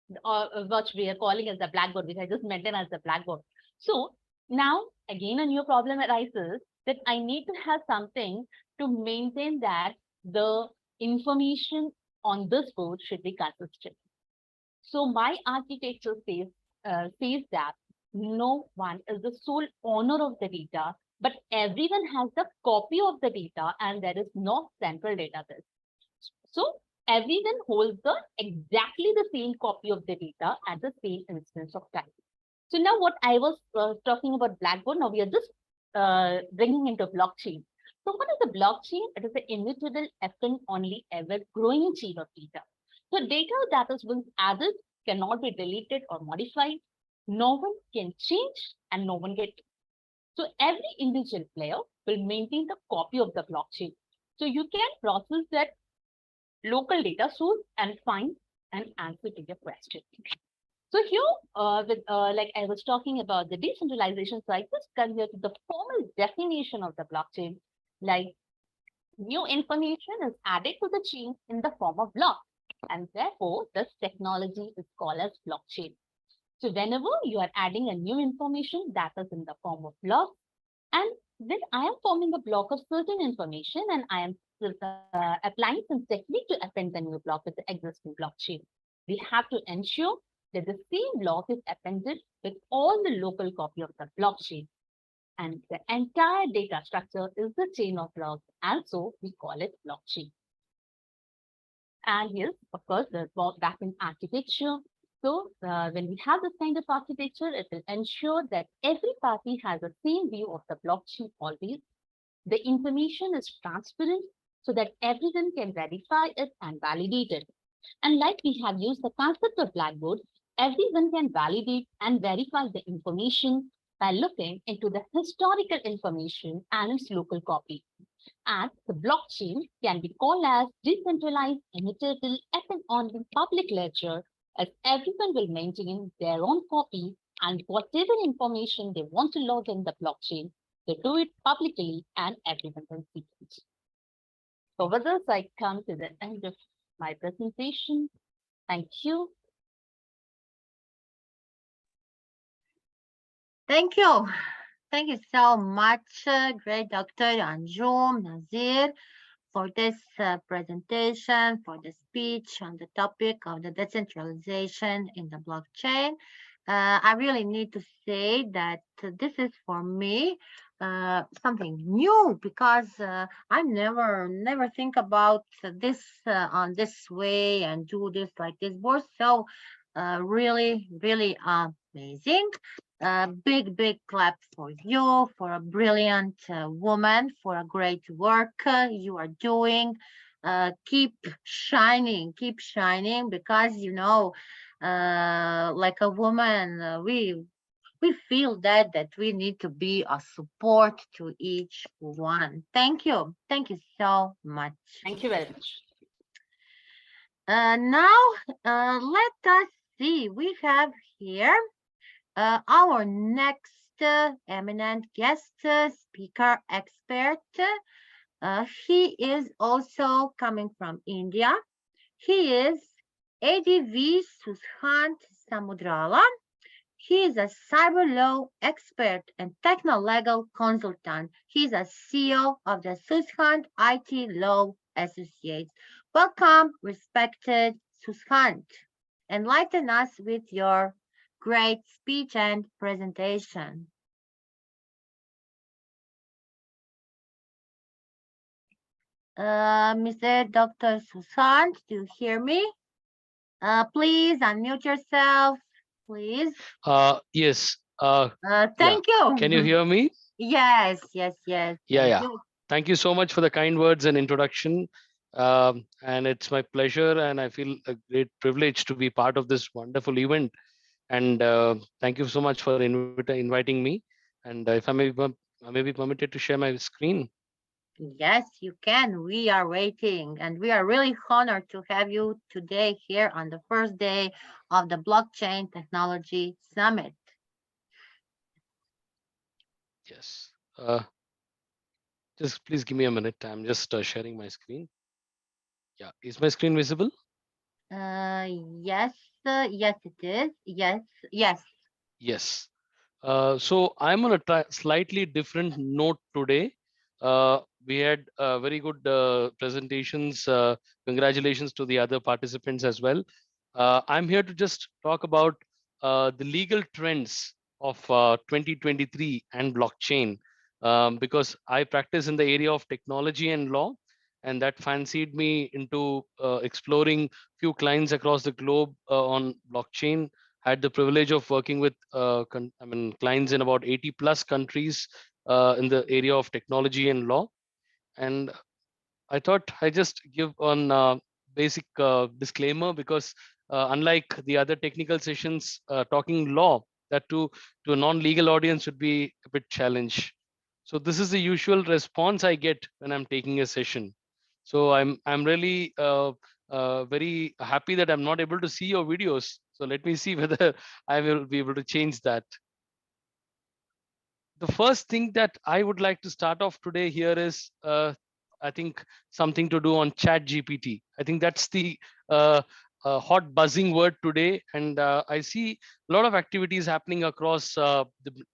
which we are calling as the blackboard, which I just mentioned as the blackboard. So now again, a new problem arises that I need to have something to maintain that the information on this board should be consistent. So my architecture says that no one is the sole owner of the data, but everyone has the copy of the data, and there is no central database. So everyone holds exactly the same copy of the data at the same instance of time. So now what I was talking about Blackboard, now we are just bringing into blockchain. So what is the blockchain? It is the immutable, often only ever growing chain of data. So data that is once added cannot be deleted or modified. No one can change and no one get. So every individual player will maintain the copy of the blockchain. So you can process that local data source and find an answer to your question. So here, like I was talking about the decentralization, so I just come here to the formal definition of the blockchain. Like, new information is added to the chain in the form of block, and therefore this technology is called as blockchain. So whenever you are adding a new information that is in the form of block, and then I am forming a block of certain information, and I am applying some technique to append the new block with the existing blockchain. We have to ensure that the same block is appended with all the local copy of the blockchain. And the entire data structure is the chain of blocks, and so we call it blockchain. And yes, of course, the backend architecture. So when we have this kind of architecture, it will ensure that every party has the same view of the blockchain always. The information is transparent so that everyone can verify it and validate it. And like we have used the concept of Blackboard, everyone can validate and verify the information by looking into the historical information and its local copy. And the blockchain can be called as decentralized, immutable, and on the public ledger, as everyone will maintain their own copy, and whatever information they want to log in the blockchain, they do it publicly and everyone can see it. So with this, I come to the end of my presentation. Thank you. Thank you. Thank you so much, great Dr. Anjum Nazir, for this presentation, for the speech on the topic of the decentralization in the blockchain. I really need to say that this is for me something new, because I never think about this on this way and do this like this board. So really amazing. Big clap for you, for a brilliant woman, for a great work you are doing. Keep shining, because like a woman, we feel that we need to be a support to each one. Thank you so much. Thank you very much. Now let us see, we have here our next eminent guest speaker expert. He is also coming from India. He is ADV Sushant Samudrala. He is a cyber law expert and techno-legal consultant. He is a CEO of the Sushant IT Law Associates. Welcome, respected Sushant. Enlighten us with your great speech and presentation. Mr. Dr. Sushant, do you hear me? Please unmute yourself, please. Yes. Yeah. Thank you. Can you hear me? Yes, yes, yes. Yeah, Thank yeah. you. Thank you so much for the kind words and introduction. And it's my pleasure, and I feel a great privilege to be part of this wonderful event. And thank you so much for inviting me. And if I may be permitted to share my screen. Yes, you can. We are waiting, and we are really honored to have you today here on the first day of the Blockchain Technology Summit. Yes. Just please give me a minute. I'm just sharing my screen. Yeah. Is my screen visible? Uh, yes, yes, it is. Yes, yes. Yes. So I'm on a slightly different note today. We had very good presentations. Congratulations to the other participants as well. I'm here to just talk about the legal trends of 2023 and blockchain, because I practice in the area of technology and law, and that fancied me into exploring few clients across the globe on blockchain. Had the privilege of working with clients in about 80 plus countries in the area of technology and law. And I thought I just give on basic disclaimer, because unlike the other technical sessions, talking law, that to a non-legal audience would be a bit challenge. So this is the usual response I get when I'm taking a session. So I'm really very happy that I'm not able to see your videos. So let me see whether I will be able to change that. The first thing that I would like to start off today here is, I think, something to do on Chat GPT. I think that's the uh, hot buzzing word today, and I see a lot of activities happening across the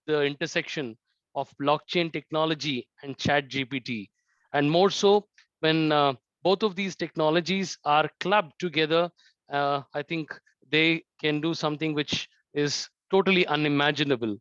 intersection of blockchain technology and Chat GPT, and more so when both of these technologies are clubbed together. I think they can do something which is totally unimaginable.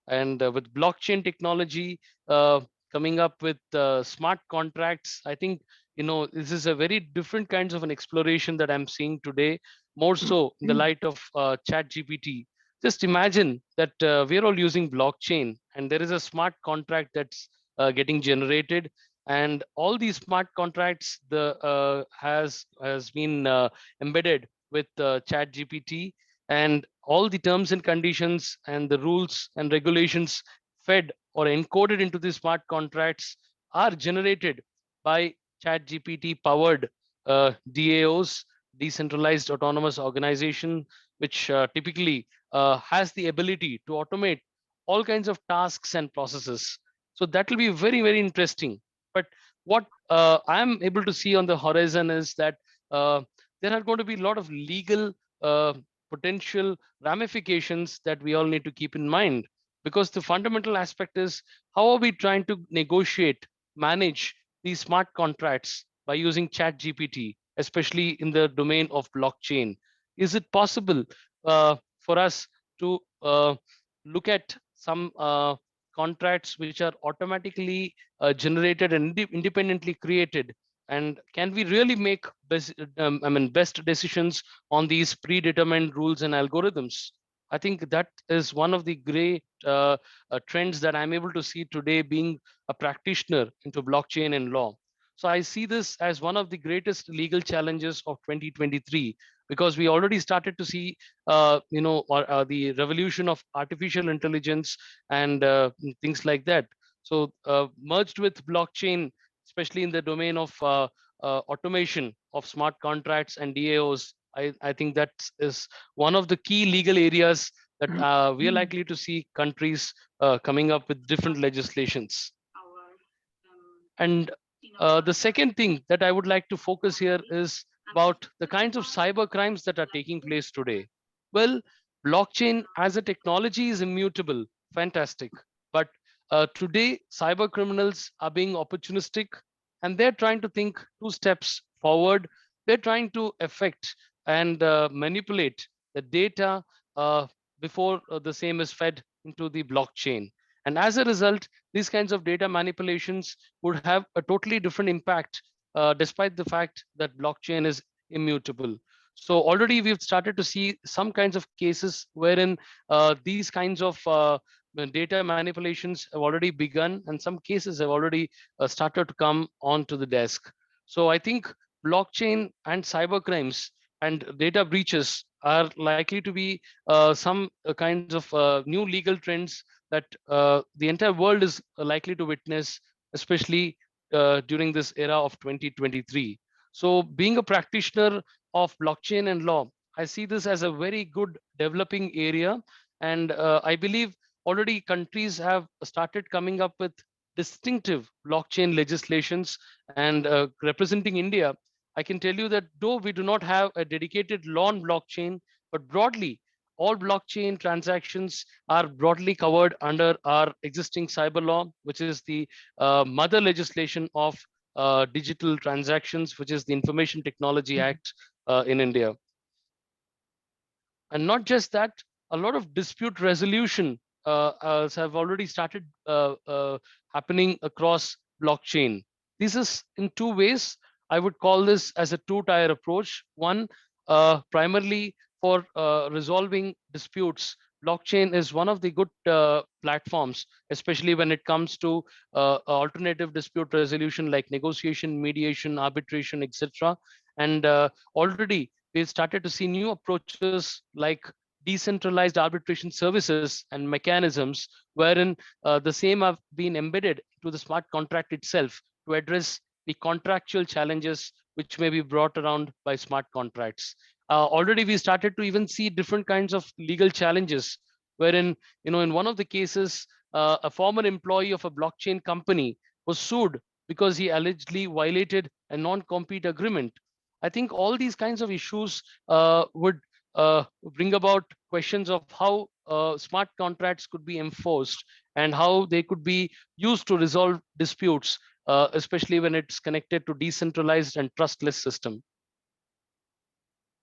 And with blockchain technology uh, coming up with smart contracts, I think, this is a very different kinds of an exploration that I'm seeing today, more so in the light of Chat GPT. Just imagine that we're all using blockchain, and there is a smart contract that's getting generated, and all these smart contracts the has been embedded with Chat GPT, and all the terms and conditions and the rules and regulations fed or encoded into the smart contracts are generated by Chat GPT powered DAOs, decentralized autonomous organization, which typically has the ability to automate all kinds of tasks and processes. So that will be very, very interesting. But what I'm able to see on the horizon is that there are going to be a lot of legal potential ramifications that we all need to keep in mind, because the fundamental aspect is, how are we trying to negotiate, manage these smart contracts by using Chat GPT, especially in the domain of blockchain? Is it possible for us to look at some contracts which are automatically generated and independently created, and can we really make best decisions on these predetermined rules and algorithms? I think that is one of the great trends that I'm able to see today, being a practitioner into blockchain and law. So I see this as one of the greatest legal challenges of 2023, because we already started to see the revolution of artificial intelligence and things like that. So merged with blockchain, especially in the domain of automation of smart contracts and DAOs, I think that is one of the key legal areas that we are likely to see countries coming up with different legislations. And the second thing that I would like to focus here is about the kinds of cyber crimes that are taking place today. Well, blockchain as a technology is immutable, fantastic. But today, cyber criminals are being opportunistic and they're trying to think two steps forward. They're trying to affect and manipulate the data uh, before the same is fed into the blockchain. And as a result, these kinds of data manipulations would have a totally different impact, despite the fact that blockchain is immutable. So already we've started to see some kinds of cases wherein these kinds of data manipulations have already begun, and some cases have already started to come onto the desk. So I think blockchain and cyber crimes and data breaches are likely to be some kinds of new legal trends that the entire world is likely to witness, especially during this era of 2023. So, being a practitioner of blockchain and law, I see this as a very good developing area. And I believe already countries have started coming up with distinctive blockchain legislations. And representing India, I can tell you that though we do not have a dedicated law on blockchain, but broadly, all blockchain transactions are broadly covered under our existing cyber law, which is the mother legislation of digital transactions, which is the Information Technology Act in India. And not just that, a lot of dispute resolution have already started happening across blockchain. This is in two ways. I would call this as a two-tier approach. One, primarily for resolving disputes. Blockchain is one of the good platforms, especially when it comes to alternative dispute resolution like negotiation, mediation, arbitration, etc. And already we've started to see new approaches like decentralized arbitration services and mechanisms wherein the same have been embedded to the smart contract itself to address the contractual challenges which may be brought around by smart contracts. Already we started to even see different kinds of legal challenges wherein, in one of the cases, a former employee of a blockchain company was sued because he allegedly violated a non-compete agreement. I think all these kinds of issues would bring about questions of how smart contracts could be enforced and how they could be used to resolve disputes, especially when it's connected to decentralized and trustless system.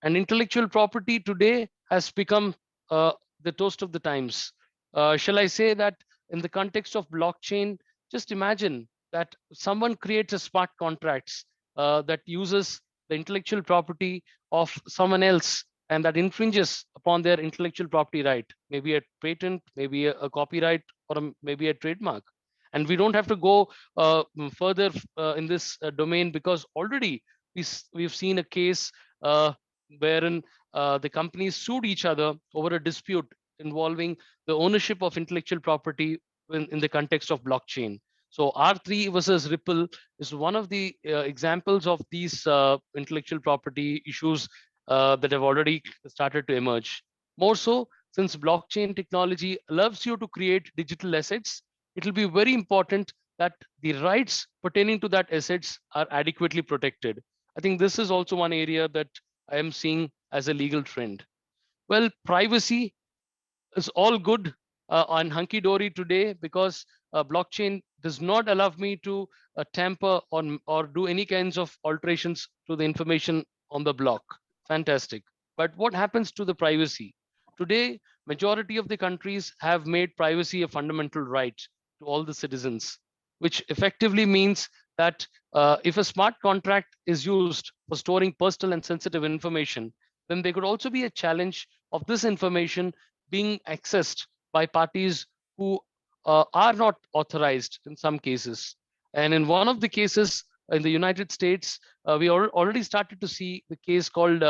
And intellectual property today has become the toast of the times. Shall I say that in the context of blockchain, just imagine that someone creates a smart contracts that uses the intellectual property of someone else and that infringes upon their intellectual property right, maybe a patent, maybe a copyright, or maybe a trademark. And we don't have to go further in this domain because already we've seen a case uh, wherein the companies sued each other over a dispute involving the ownership of intellectual property in the context of blockchain. So R3 versus Ripple is one of the examples of these intellectual property issues that have already started to emerge. More so, since blockchain technology allows you to create digital assets, it will be very important that the rights pertaining to that assets are adequately protected. I think this is also one area that I am seeing as a legal trend. Well, privacy is all good on hunky dory today because blockchain does not allow me to tamper on or do any kinds of alterations to the information on the block. Fantastic. But what happens to the privacy? Today, majority of the countries have made privacy a fundamental right to all the citizens, which effectively means that if a smart contract is used for storing personal and sensitive information, then there could also be a challenge of this information being accessed by parties who are not authorized in some cases. And in one of the cases in the United States, we already started to see the case called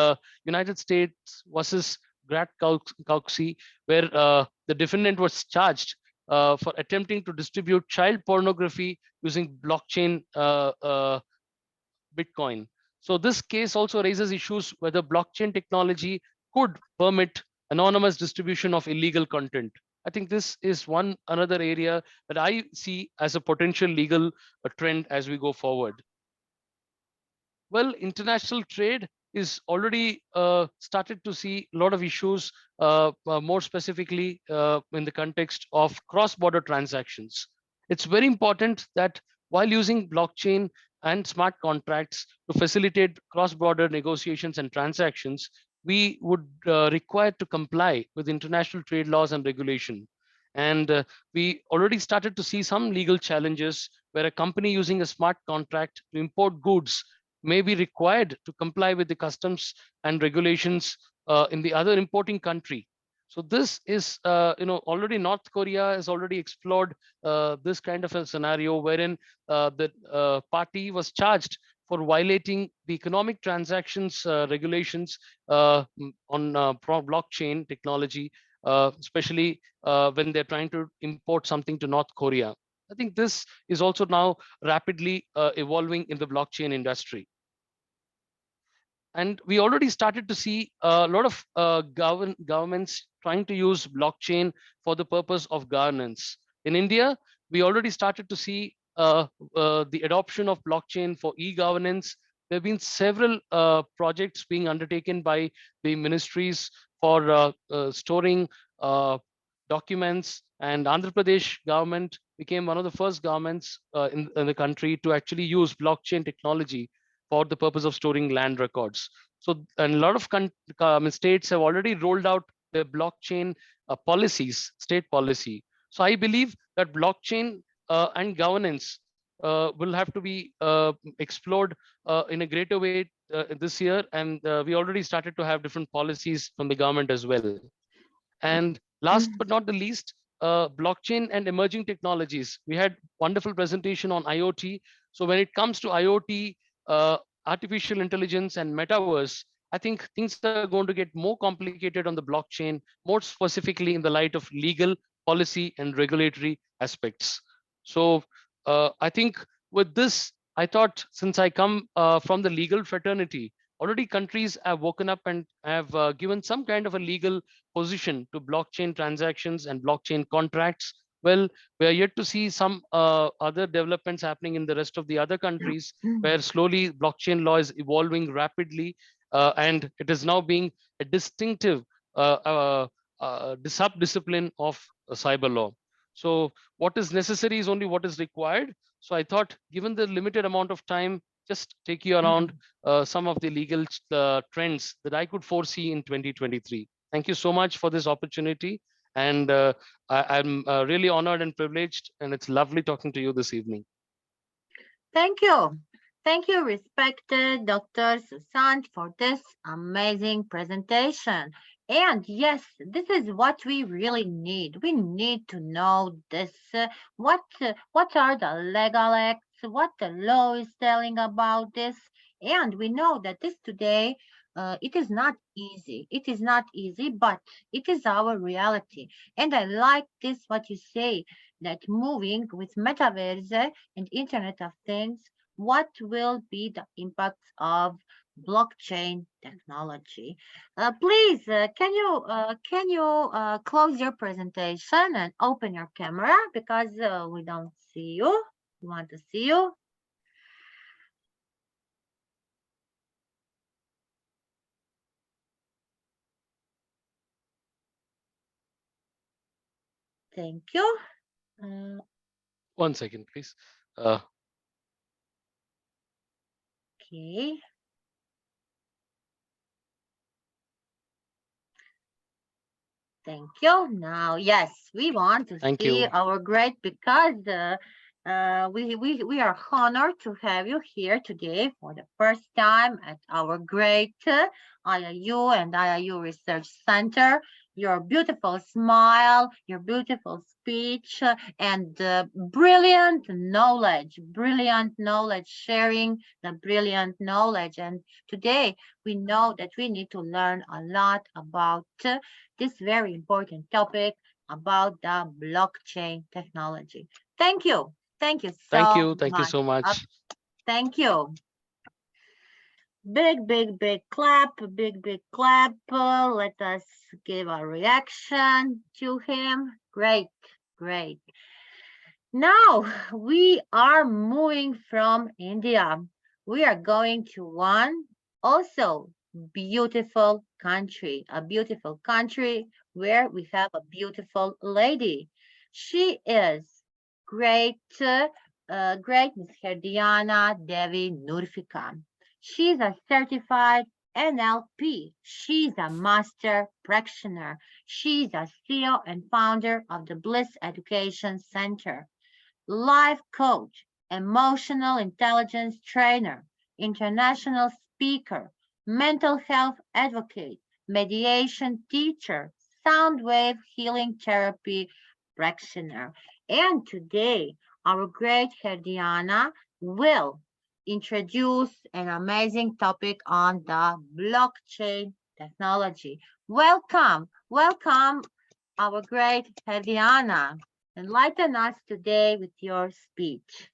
United States versus Grant Cauxy, where the defendant was charged for attempting to distribute child pornography using blockchain Bitcoin. So this case also raises issues whether blockchain technology could permit anonymous distribution of illegal content. I think this is one another area that I see as a potential legal trend as we go forward. Well, international trade is already started to see a lot of issues, more specifically in the context of cross-border transactions. It's very important that while using blockchain and smart contracts to facilitate cross-border negotiations and transactions, we would require to comply with international trade laws and regulation. And we already started to see some legal challenges where a company using a smart contract to import goods may be required to comply with the customs and regulations in the other importing country. So this is, already North Korea has already explored this kind of a scenario wherein the party was charged for violating the economic transactions regulations on blockchain technology, especially when they're trying to import something to North Korea. I think this is also now rapidly evolving in the blockchain industry. And we already started to see a lot of governments trying to use blockchain for the purpose of governance. In India, we already started to see the adoption of blockchain for e-governance. There have been several projects being undertaken by the ministries for storing documents, and Andhra Pradesh government became one of the first governments in the country to actually use blockchain technology for the purpose of storing land records. So, and a lot of states have already rolled out their blockchain policies, state policy. So, I believe that blockchain and governance will have to be explored in a greater way this year. And we already started to have different policies from the government as well. And last but not the least, blockchain and emerging technologies. We had wonderful presentation on IoT. So when it comes to IoT, artificial intelligence and metaverse, I think things are going to get more complicated on the blockchain, more specifically in the light of legal, policy, and regulatory aspects. So I think with this, I thought since I come from the legal fraternity, already countries have woken up and have given some kind of a legal position to blockchain transactions and blockchain contracts. Well, we are yet to see some other developments happening in the rest of the other countries where slowly blockchain law is evolving rapidly, and it is now being a distinctive sub-discipline of cyber law. So what is necessary is only what is required. So I thought, given the limited amount of time, just take you around some of the legal trends that I could foresee in 2023. Thank you so much for this opportunity. And I'm really honored and privileged, and it's lovely talking to you this evening. Thank you. Thank you, respected Dr. Susant, for this amazing presentation. And yes, this is what we really need. We need to know this. What are the legal acts? What the law is telling about this? And we know that this today, it is not easy. It is not easy, but it is our reality. And I like this what you say, that moving with metaverse and Internet of Things, what will be the impacts of blockchain technology? Please, can you close your presentation and open your camera because we don't see you. We want to see you. Thank you. Uh, 1 second, please. okay. Thank you. Now, yes, we want to Thank see you. our great because we are honored to have you here today for the first time at our great IIU and IIU Research Center. Your beautiful smile, your beautiful speech, and brilliant knowledge sharing, the brilliant knowledge. And today we know that we need to learn a lot about this very important topic about the blockchain technology. Thank you. Thank you Thank so you. Thank you much. so much. Thank you. Big clap, big clap. Let us give a reaction to him. Great, great. Now we are moving from India. We are going to one also beautiful country where we have a beautiful lady. She is great, great Miss Herdiana Devi Nurfika. She's a certified NLP. She's a master practitioner. She's a CEO and founder of the Bliss Education Center, life coach, emotional intelligence trainer, international speaker, mental health advocate, mediation teacher, sound wave healing therapy practitioner. And today, our great Herdiana will introduce an amazing topic on the blockchain technology. Welcome, welcome, our great Herdiana. Enlighten us today with your speech.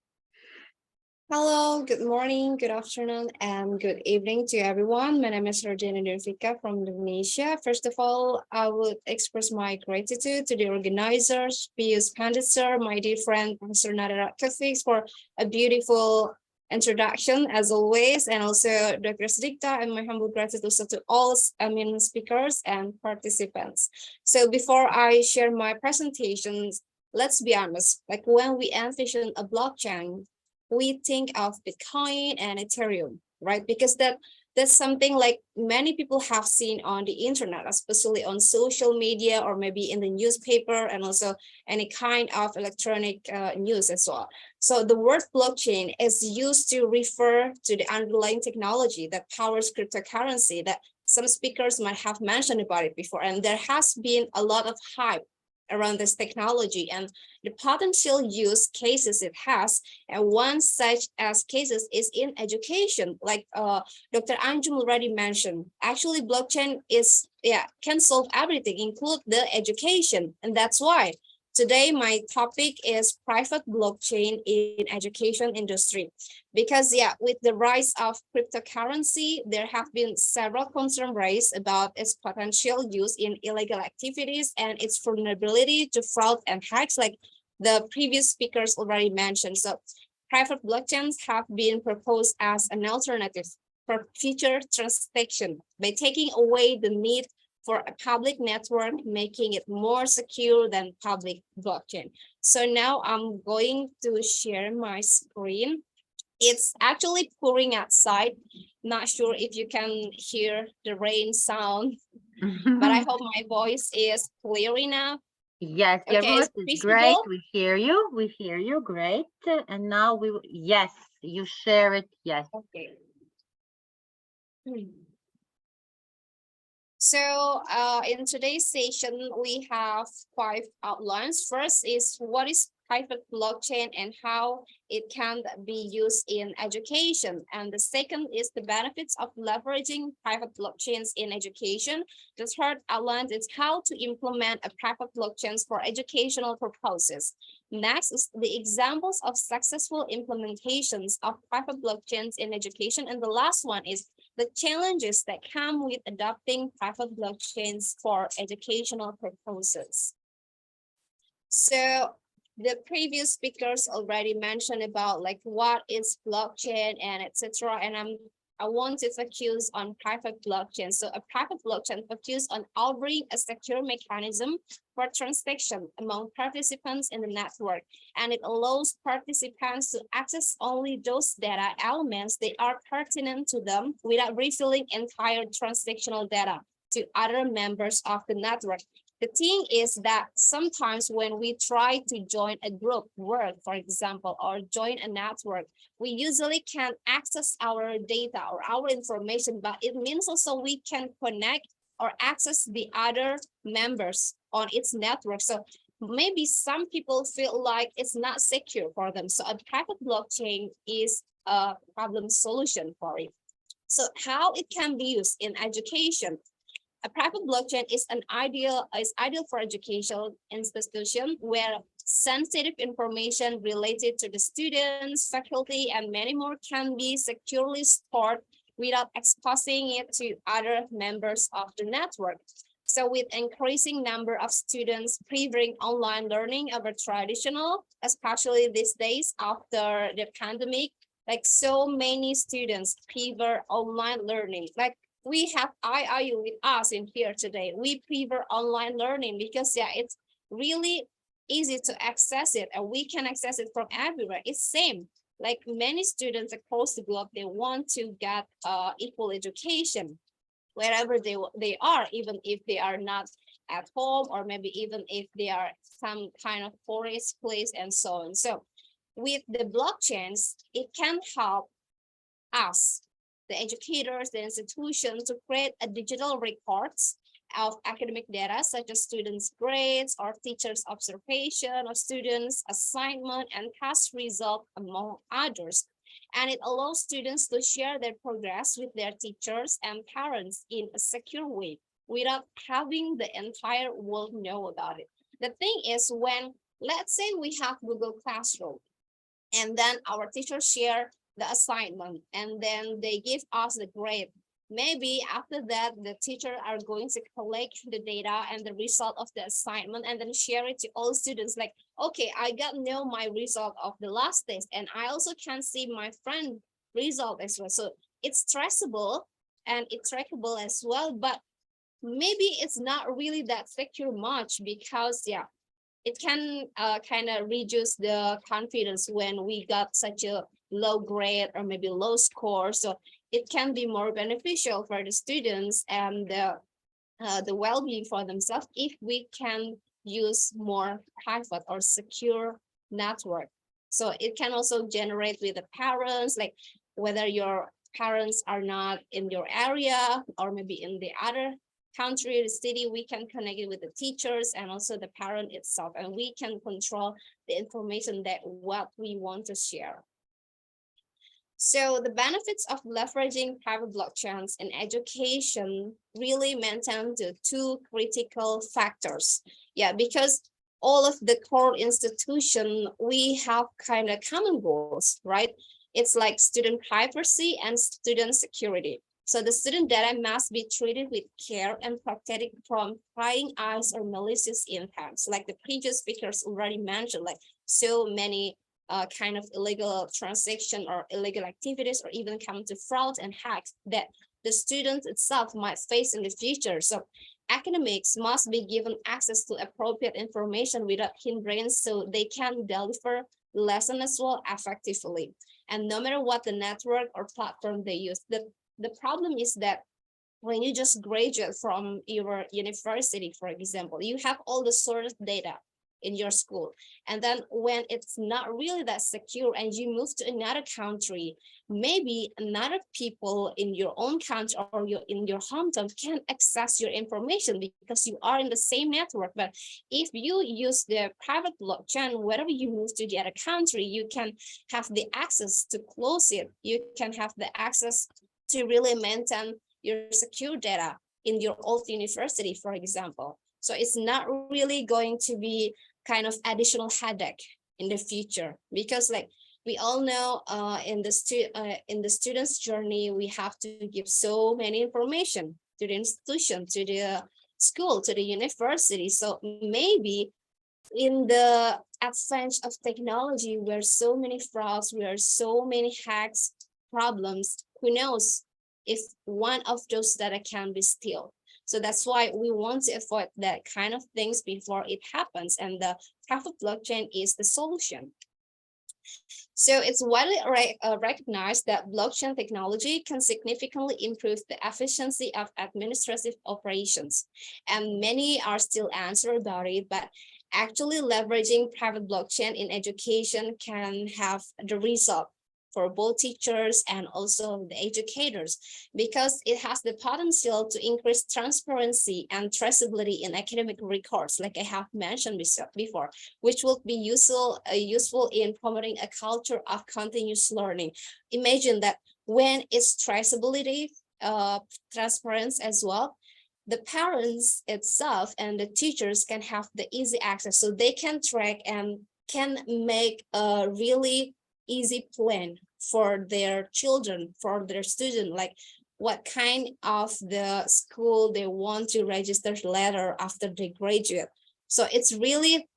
Hello, good morning, good afternoon, and good evening to everyone. My name is Rajana Nurfika from Indonesia. First of all, I would express my gratitude to the organizers, Pius Pandit sir, my dear friend, Professor Nadara Kafix, for a beautiful introduction as always, and also Dr. Sidikta, and my humble gratitude also to all speakers and participants. So before I share my presentations, let's be honest, like when we envision a blockchain, we think of Bitcoin and Ethereum, right? Because that's something like many people have seen on the internet, especially on social media or maybe in the newspaper and also any kind of electronic news as well. So the word blockchain is used to refer to the underlying technology that powers cryptocurrency that some speakers might have mentioned about it before. And there has been a lot of hype around this technology and the potential use cases it has. And one such as cases is in education, like Dr. Anjum already mentioned. Actually, blockchain can solve everything, include the education. And that's why today my topic is private blockchain in education industry. Because with the rise of cryptocurrency, there have been several concerns raised about its potential use in illegal activities and its vulnerability to fraud and hacks, like the previous speakers already mentioned. So private blockchains have been proposed as an alternative for future transaction by taking away the need for a public network, making it more secure than public blockchain. So now I'm going to share my screen. It's actually pouring outside. Not sure if you can hear the rain sound, but I hope my voice is clear enough. Yes, your Okay, voice it's is great. visible. We hear you. We hear you. Great. And now yes, you share it. Yes. Okay. So in today's session, we have 5 outlines. First is what is private blockchain and how it can be used in education. And the second is the benefits of leveraging private blockchains in education. The third outline is how to implement a private blockchains for educational purposes. Next is the examples of successful implementations of private blockchains in education. And the last one is the challenges that come with adopting private blockchains for educational purposes. So the previous speakers already mentioned about like what is blockchain and etc. And I want to focus on private blockchain. So a private blockchain focuses on offering a secure mechanism for transaction among participants in the network. And it allows participants to access only those data elements that are pertinent to them without revealing entire transactional data to other members of the network. The thing is that sometimes when we try to join a group work, for example, or join a network, we usually can't access our data or our information, but it means also we can connect or access the other members on its network. So maybe some people feel like it's not secure for them. So a private blockchain is a problem solution for it. So how it can be used in education? A private blockchain is ideal for educational institution where sensitive information related to the students, faculty, and many more can be securely stored without exposing it to other members of the network. So with increasing number of students preferring online learning over traditional, especially these days after the pandemic, like so many students prefer online learning. Like we have IIU with us in here today. We prefer online learning because yeah, it's really easy to access it and we can access it from everywhere. It's same. Like many students across the globe, they want to get equal education wherever they are, even if they are not at home or maybe even if they are some kind of forest place and so on. So with the blockchains, it can help us, the educators, the institutions, to create a digital records of academic data such as students' grades or teachers' observation of students' assignment and test result, among others. And it allows students to share their progress with their teachers and parents in a secure way without having the entire world know about it. The thing is, when let's say we have Google Classroom and then our teachers share the assignment and then they give us the grade. Maybe after that, the teacher are going to collect the data and the result of the assignment and then share it to all students. Like, okay, I got know my result of the last test and I also can see my friend result as well. So it's traceable and it's trackable as well, but maybe it's not really that secure much because yeah, it can kind of reduce the confidence when we got such a low grade or maybe low score. So it can be more beneficial for the students and the well-being for themselves if we can use more private or secure network. So it can also generate with the parents, like whether your parents are not in your area or maybe in the other country, the city, we can connect it with the teachers and also the parent itself, and we can control the information that what we want to share. So the benefits of leveraging private blockchains in education really maintain the two critical factors. Yeah, because all of the core institution, we have kind of common goals, right? It's like student privacy and student security. So the student data must be treated with care and protected from prying eyes or malicious intents. Like the previous speakers already mentioned, like so many kind of illegal transaction or illegal activities or even come to fraud and hacks that the student itself might face in the future. So academics must be given access to appropriate information without hindrance so they can deliver lesson as well effectively. And no matter what the network or platform they use, the problem is that when you just graduate from your university, for example, you have all the source data in your school. And then when it's not really that secure and you move to another country, maybe another people in your own country or in your hometown can access your information because you are in the same network. But if you use the private blockchain, wherever you move to the other country, you can have the access to close it. You can have the access to really maintain your secure data in your old university, for example. So it's not really going to be kind of additional headache in the future, because like we all know in the student's journey, we have to give so many information to the institution, to the school, to the university. So maybe in the advance of technology, where so many frauds, where so many hacks, problems, who knows if one of those data can be stolen. So that's why we want to avoid that kind of things before it happens. And the private blockchain is the solution. So it's widely recognized that blockchain technology can significantly improve the efficiency of administrative operations. And many are still unsure about it, but actually leveraging private blockchain in education can have the result for both teachers and also the educators, because it has the potential to increase transparency and traceability in academic records, like I have mentioned before, which will be useful in promoting a culture of continuous learning. Imagine that when it's traceability, transparency as well, the parents itself and the teachers can have the easy access, so they can track and can make a really easy plan for their children, for their student, like what kind of the school they want to register later after they graduate. So it's really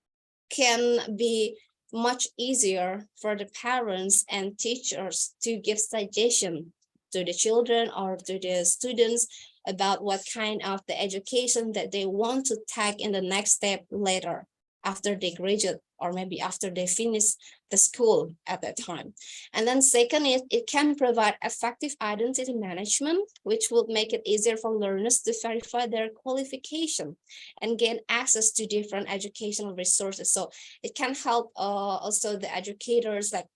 can be much easier for the parents and teachers to give suggestion to the children or to the students about what kind of the education that they want to take in the next step later after they graduate or maybe after they finish the school at that time. And then second is it can provide effective identity management, which will make it easier for learners to verify their qualification and gain access to different educational resources. So it can help also the educators like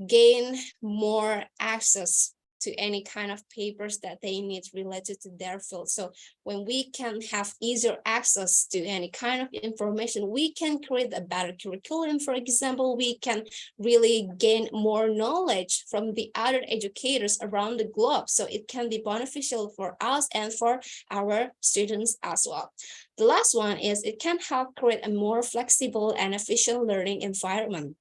gain more access to any kind of papers that they need related to their field. So when we can have easier access to any kind of information, we can create a better curriculum. For example, we can really gain more knowledge from the other educators around the globe. So it can be beneficial for us and for our students as well. The last one is it can help create a more flexible and efficient learning environment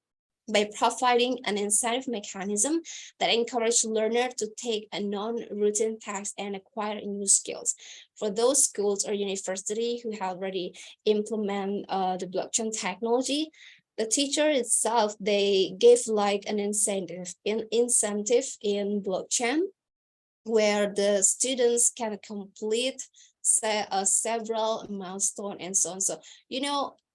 by providing an incentive mechanism that encourages learners to take a non-routine task and acquire new skills. For those schools or university who have already implemented the blockchain technology, the teacher itself, they give like an incentive in blockchain where the students can complete several milestones and so on. So,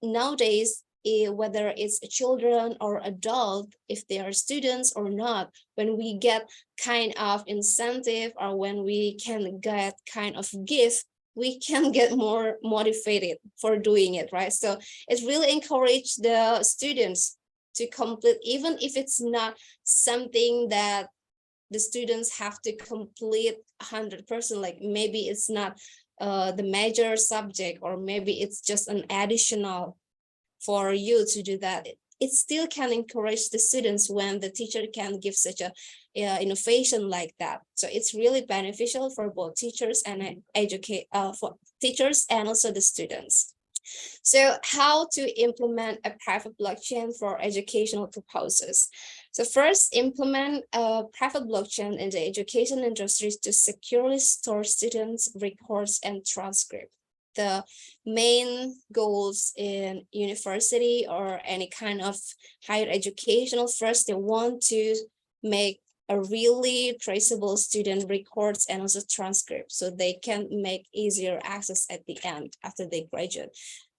nowadays, whether it's children or adult, if they are students or not, when we get kind of incentive or when we can get kind of gift, we can get more motivated for doing it, right? So it really encourages the students to complete, even if it's not something that the students have to complete 100%, like maybe it's not the major subject, or maybe it's just an additional for you to do that. It still can encourage the students when the teacher can give such a innovation like that. So it's really beneficial for both teachers and for teachers and also the students. So how to implement a private blockchain for educational purposes? So first, implement a private blockchain in the education industry to securely store students' records and transcripts. The main goals in university or any kind of higher educational, first they want to make a really traceable student records and also transcripts so they can make easier access at the end after they graduate.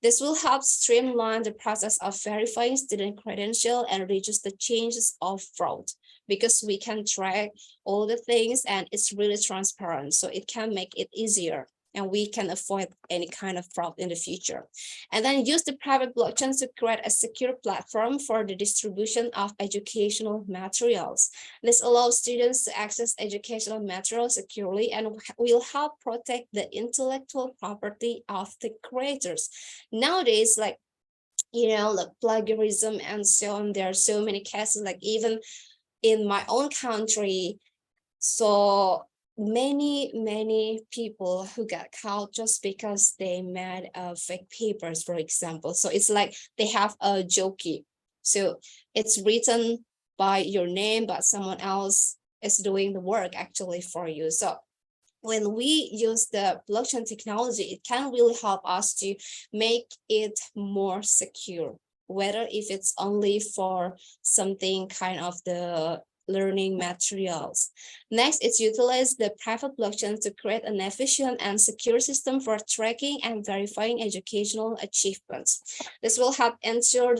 This will help streamline the process of verifying student credential and reduce the chances of fraud, because we can track all the things and it's really transparent. So it can make it easier and we can avoid any kind of fraud in the future. And then use the private blockchain to create a secure platform for the distribution of educational materials. This allows students to access educational materials securely and will help protect the intellectual property of the creators. Nowadays, like plagiarism and so on, there are so many cases, like even in my own country. So many people who got caught just because they made fake papers, for example. So it's like they have a jockey. So it's written by your name, but someone else is doing the work actually for you. So when we use the blockchain technology, it can really help us to make it more secure, whether if it's only for something kind of the learning materials. Next, it's utilize the private blockchain to create an efficient and secure system for tracking and verifying educational achievements. This will help ensure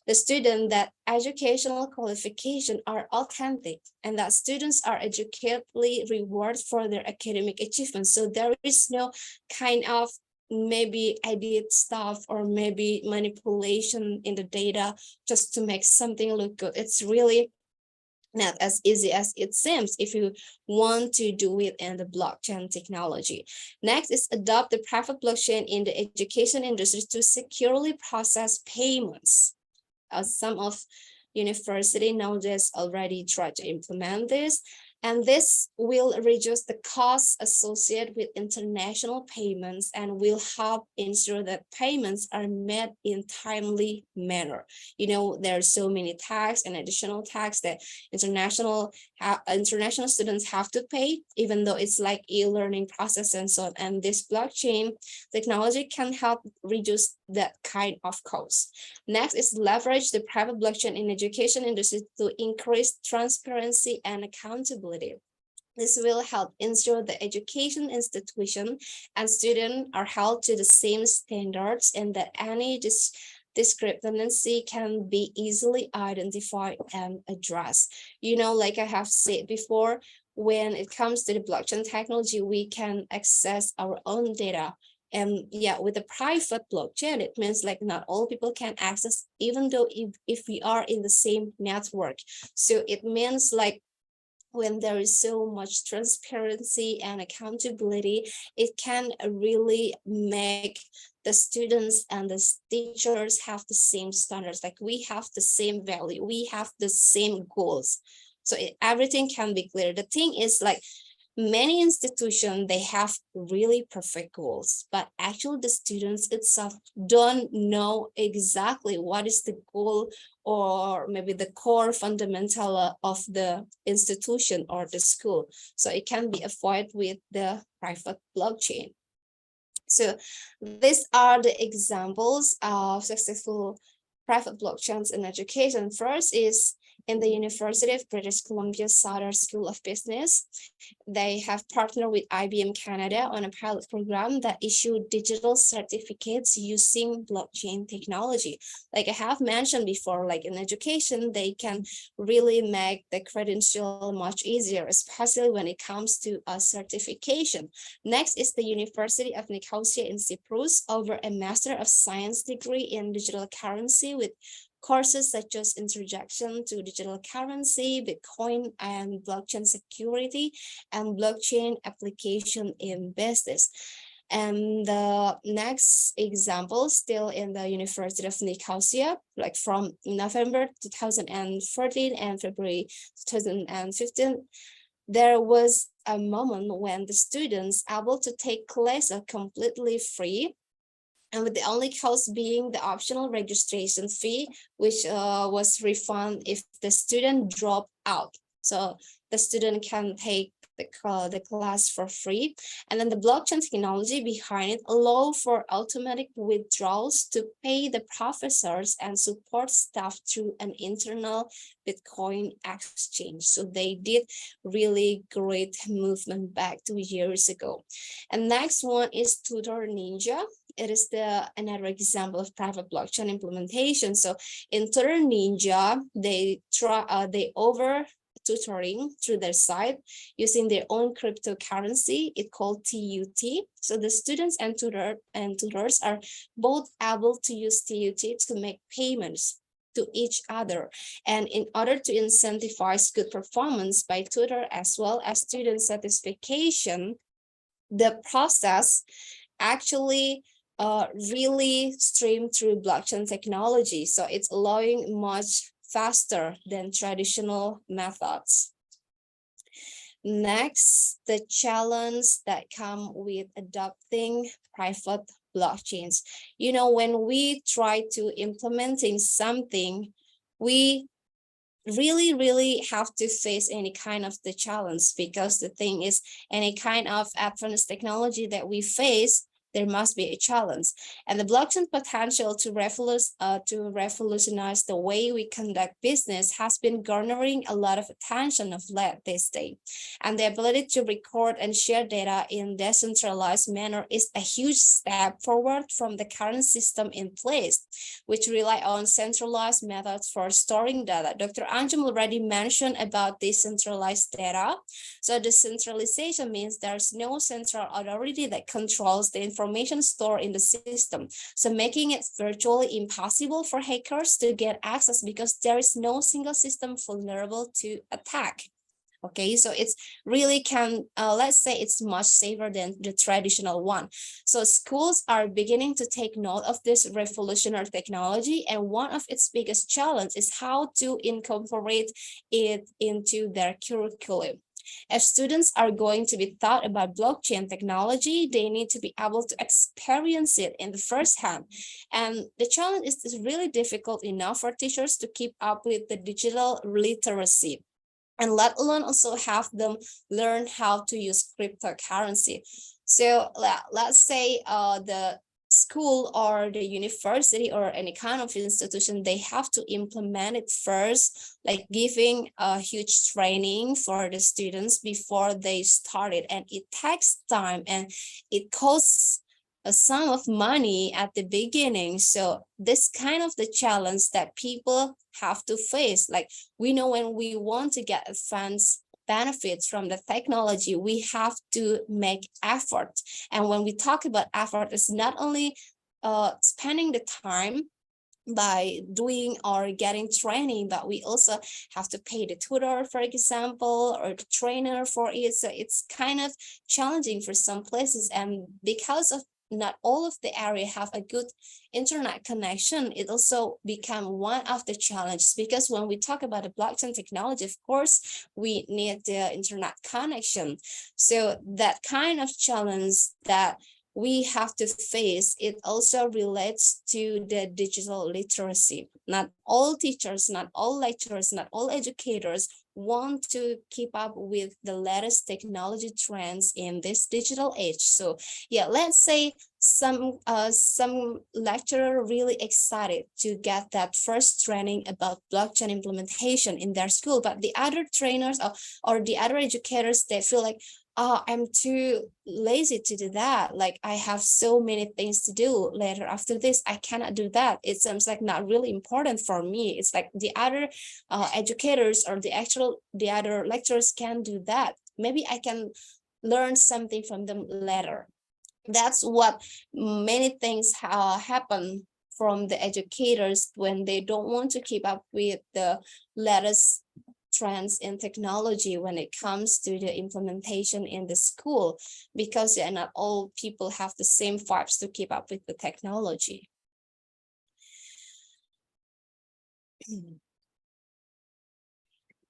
the student that educational qualifications are authentic and that students are educationally rewarded for their academic achievements. So there is no kind of maybe edit stuff or maybe manipulation in the data just to make something look good. It's really not as easy as it seems if you want to do it in the blockchain technology. Next is adopt the private blockchain in the education industry to securely process payments. Some of university nowadays already try to implement this. And this will reduce the costs associated with international payments and will help ensure that payments are made in timely manner. You know, there are so many tax and additional tax that international students have to pay, even though it's like e-learning process and so on. And this blockchain technology can help reduce that kind of cost. Next is leverage the private blockchain in education industry to increase transparency and accountability. This will help ensure the education institution and students are held to the same standards and that any discrepancy can be easily identified and addressed. You know, like I have said before, when it comes to the blockchain technology, we can access our own data. And yeah, with the private blockchain, it means like not all people can access, even though if we are in the same network. So it means like when there is so much transparency and accountability, it can really make the students and the teachers have the same standards. Like we have the same value, we have the same goals. So everything can be clear. The thing is like many institutions, they have really perfect goals, but actually the students itself don't know exactly what is the goal or maybe the core fundamental of the institution or the school. So it can be avoided with the private blockchain. So these are the examples of successful private blockchains in education. First is in the University of British Columbia Sauder School of Business. They have partnered with IBM Canada on a pilot program that issued digital certificates using blockchain technology. Like I have mentioned before, like in education, they can really make the credential much easier, especially when it comes to a certification. Next is the University of Nicosia in Cyprus, over a Master of Science degree in digital currency with courses such as Introduction to Digital Currency, Bitcoin and Blockchain Security, and Blockchain Application in Business. And the next example, still in the University of Nicosia, like from November 2014 and February 2015, there was a moment when the students able to take classes completely free, and with the only cost being the optional registration fee, which was refunded if the student dropped out. So the student can take the class for free. And then the blockchain technology behind it allow for automatic withdrawals to pay the professors and support staff through an internal Bitcoin exchange. So they did really great movement back 2 years ago. And next one is Tutor Ninja. It is another example of private blockchain implementation. So in Tutor Ninja, they over tutoring through their site using their own cryptocurrency. It's called TUT. So the students and tutors are both able to use TUT to make payments to each other. And in order to incentivize good performance by tutor as well as student satisfaction, the process actually really stream through blockchain technology. So it's allowing much faster than traditional methods. Next, the challenge that come with adopting private blockchains. You know, when we try to implementing something, we really have to face any kind of the challenge, because the thing is, any kind of advanced technology that we face, there must be a challenge. And the blockchain potential to revolutionize the way we conduct business has been garnering a lot of attention of late this day. And the ability to record and share data in decentralized manner is a huge step forward from the current system in place, which rely on centralized methods for storing data. Dr. Anjum already mentioned about decentralized data. So decentralization means there's no central authority that controls the information stored in the system, so making it virtually impossible for hackers to get access because there is no single system vulnerable to attack. Okay, so it's really let's say it's much safer than the traditional one. So schools are beginning to take note of this revolutionary technology, and one of its biggest challenges is how to incorporate it into their curriculum. If students are going to be taught about blockchain technology, they need to be able to experience it in the first hand. And the challenge is really difficult enough for teachers to keep up with the digital literacy, and let alone also have them learn how to use cryptocurrency. So let's say the school or the university or any kind of institution, they have to implement it first, like giving a huge training for the students before they start it. And it takes time and it costs a sum of money at the beginning. So this kind of the challenge that people have to face. Like, we know when we want to get advanced benefits from the technology, we have to make effort. And when we talk about effort, it's not only spending the time by doing or getting training, but we also have to pay the tutor, for example, or the trainer for it. So it's kind of challenging for some places. And because of not all of the area have a good internet connection, it also become one of the challenges, because when we talk about the blockchain technology, of course, we need the internet connection. So that kind of challenge that we have to face, it also relates to the digital literacy. Not all teachers, not all lecturers, not all educators want to keep up with the latest technology trends in this digital age. So yeah, let's say some lecturer really excited to get that first training about blockchain implementation in their school, but the other trainers or the other educators, they feel like, oh, I'm too lazy to do that. Like, I have so many things to do later after this. I cannot do that. It seems like not really important for me. It's like the other educators or the other lecturers can do that. Maybe I can learn something from them later. That's what many things happen from the educators when they don't want to keep up with the latest trends in technology when it comes to the implementation in the school, because not all people have the same vibes to keep up with the technology.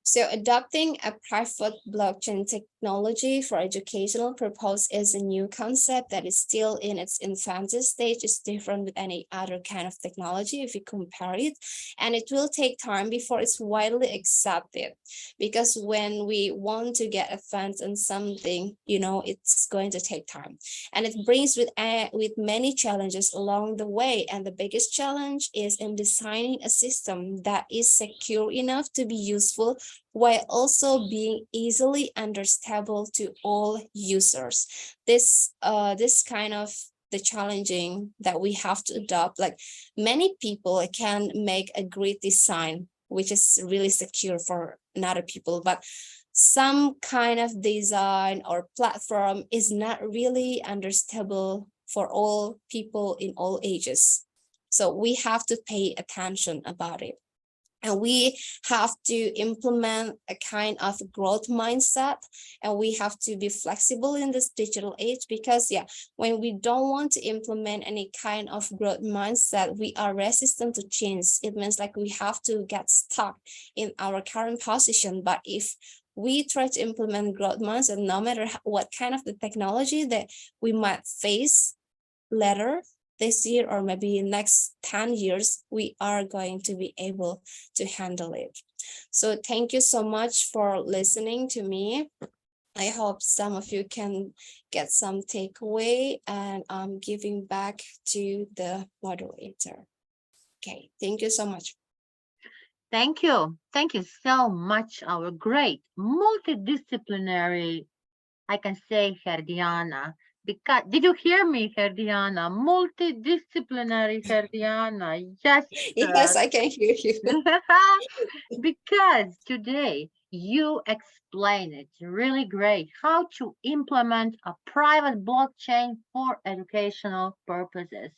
So adopting a private blockchain technology for educational purpose is a new concept that is still in its infancy stage. It's different with any other kind of technology if you compare it, and it will take time before it's widely accepted, because when we want to get advanced in something, it's going to take time, and it brings with many challenges along the way. And the biggest challenge is in designing a system that is secure enough to be useful while also being easily understandable to all users. This kind of the challenging that we have to adopt. Like, many people can make a great design which is really secure for another people, but some kind of design or platform is not really understandable for all people in all ages. So we have to pay attention about it. And we have to implement a kind of growth mindset, and we have to be flexible in this digital age, because when we don't want to implement any kind of growth mindset, we are resistant to change. It means like we have to get stuck in our current position. But if we try to implement growth mindset, no matter what kind of the technology that we might face later this year or maybe next 10 years, we are going to be able to handle it. So thank you so much for listening to me. I hope some of you can get some takeaway, and I'm giving back to the moderator. Okay, thank you so much. Thank you. Thank you so much, our great multidisciplinary, I can say, Herdiana. Because, did you hear me, Herdiana? Multidisciplinary Herdiana. Yes. Yes, I can hear you. Because today you explain it really great how to implement a private blockchain for educational purposes.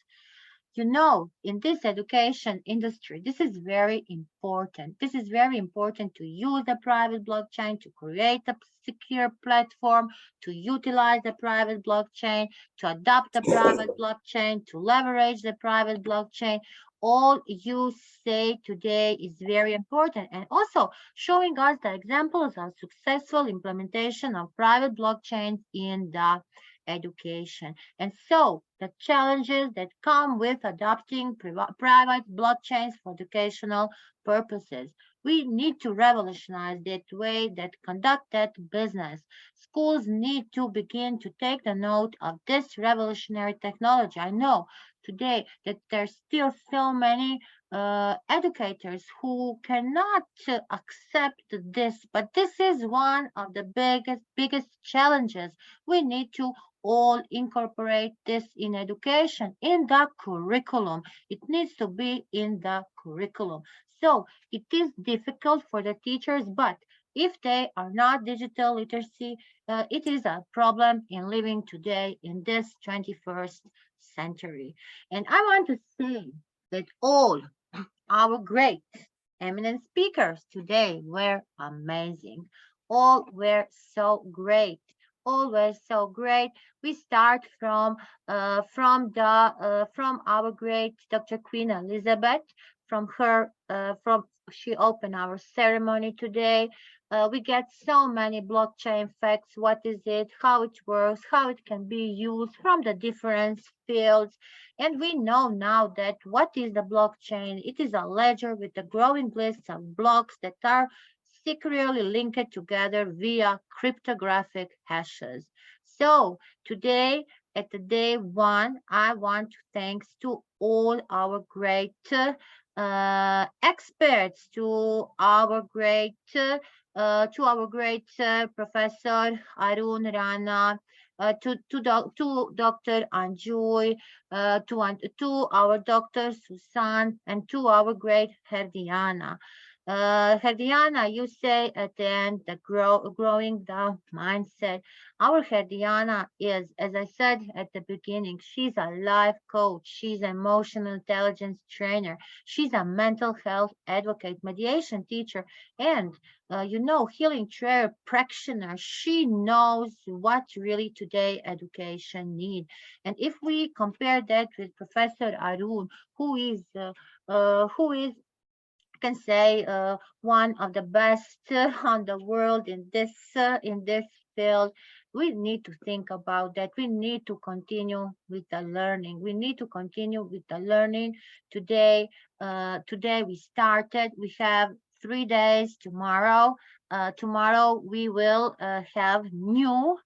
you know, in this education industry, this is very important. This is very important to use the private blockchain to create a secure platform, to utilize the private blockchain, to adopt the private blockchain, to leverage the private blockchain. All you say today is very important, and also showing us the examples of successful implementation of private blockchains in the education. And so the challenges that come with adopting private blockchains for educational purposes. We need to revolutionize that way that conduct that business. Schools need to begin to take the note of this revolutionary technology. I know today that there's still so many educators who cannot accept this, but this is one of the biggest challenges. We need to all incorporate this in education, in the curriculum. It needs to be in the curriculum. So it is difficult for the teachers, but if they are not digital literacy, it is a problem in living today in this 21st century. And I want to say that all our great eminent speakers today were amazing. All were so great. All were so great. We start from our great Dr. Queen Elizabeth. From she opened our ceremony today. We get so many blockchain facts. What is it? How it works? How it can be used from the different fields. And we know now that what is the blockchain? It is a ledger with a growing list of blocks that are securely linked together via cryptographic hashes. So today, at the day one, I want to thanks to all our great experts, to our great Professor Arun Rana, to Dr. Anjoy, to our Dr. Susan, and to our great Herdiana. Herdiana, you say at the end, growing the mindset. Our Herdiana is, as I said at the beginning, she's a life coach, she's an emotional intelligence trainer, she's a mental health advocate, mediation teacher, and healing trainer practitioner. She knows what really today education need. And if we compare that with Professor Arun, who is can say one of the best on the world in this field. We need to think about that. We need to continue with the learning. We need to continue with the learning. Today we started. We have 3 days tomorrow. Tomorrow we will have new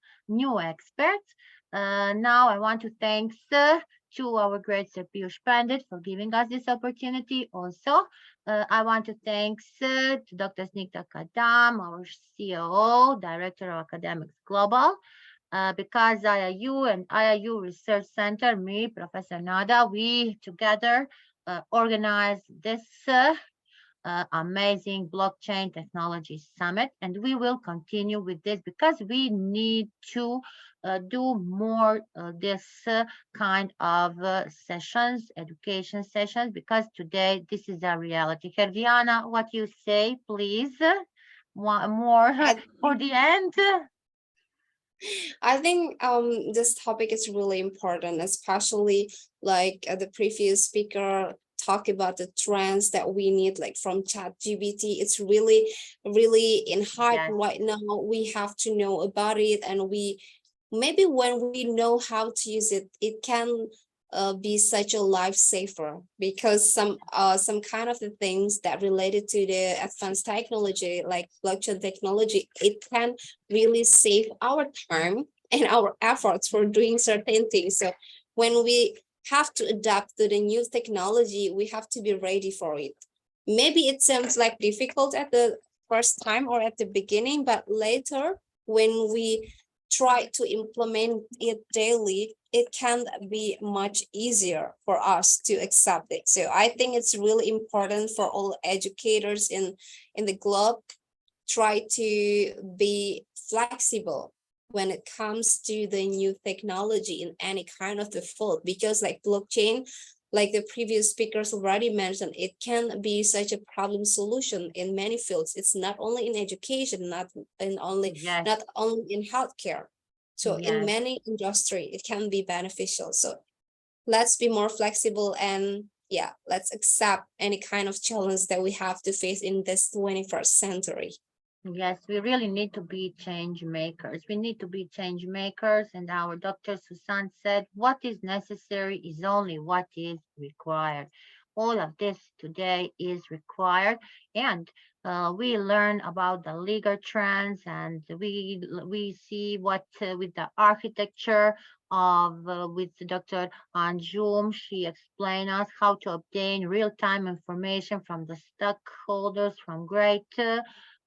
experts. Now I want to thank to our great Sir Piyush Pandit for giving us this opportunity. Also, I want to thank to Dr. Snigdha Kadam, our COO, Director of Academics Global, because IIU and IIU Research Center, me, Professor Nada, we together organized this amazing blockchain technology summit, and we will continue with this because we need to do more this kind of sessions, education sessions, because today this is a reality. Herdiana, what you say, please? More for the end. I think this topic is really important, especially like the previous speaker talk about the trends that we need, like from ChatGPT. It's really in hype right now. We have to know about it, and maybe when we know how to use it, it can be such a lifesaver, because some kind of the things that related to the advanced technology like blockchain technology, it can really save our time and our efforts for doing certain things. So when we have to adapt to the new technology, we have to be ready for it. Maybe it seems like difficult at the first time or at the beginning, but later when we try to implement it daily, it can be much easier for us to accept it. So I think it's really important for all educators in the globe, try to be flexible when it comes to the new technology in any kind of the field, because like blockchain, like the previous speakers already mentioned, it can be such a problem solution in many fields. It's not only in education, Yes, not only in healthcare. So in yes. many industry, it can be beneficial. So let's be more flexible and yeah, let's accept any kind of challenge that we have to face in this 21st century. Yes, we really need to be change makers. We need to be change makers. And our Dr. Susan said, what is necessary is only what is required. All of this today is required. And we learn about the legal trends and we see what with the architecture of with Dr. Anjum, she explained us how to obtain real-time information from the stockholders from great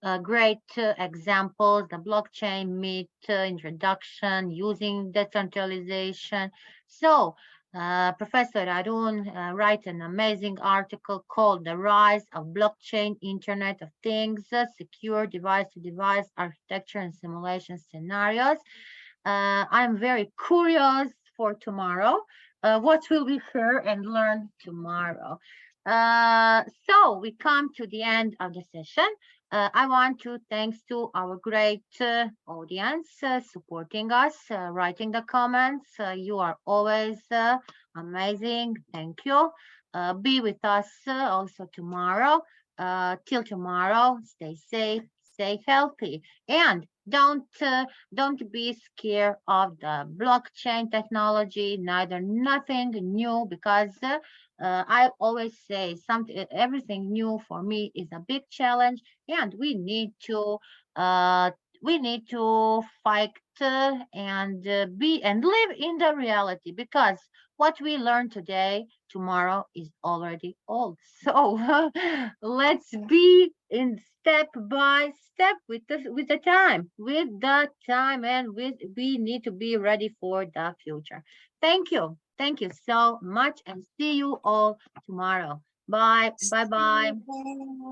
examples, the blockchain myth introduction, using decentralization. So, Professor Arun write an amazing article called The Rise of Blockchain Internet of Things, Secure Device-to-Device Architecture and Simulation Scenarios. I'm very curious for tomorrow. What will we hear and learn tomorrow? So we come to the end of the session. I want to thanks to our great audience supporting us, writing the comments. You are always amazing. Thank you. Be with us also tomorrow. Till tomorrow, stay safe, stay healthy, and don't be scared of the blockchain technology. Neither nothing new because I always say something everything new for me is a big challenge, and uh, we need to fight be and live in the reality because what we learn today tomorrow is already old. So let's be in step by step with the time, and we need to be ready for the future. Thank you so much, and see you all tomorrow. Bye, bye, See bye. you. Bye.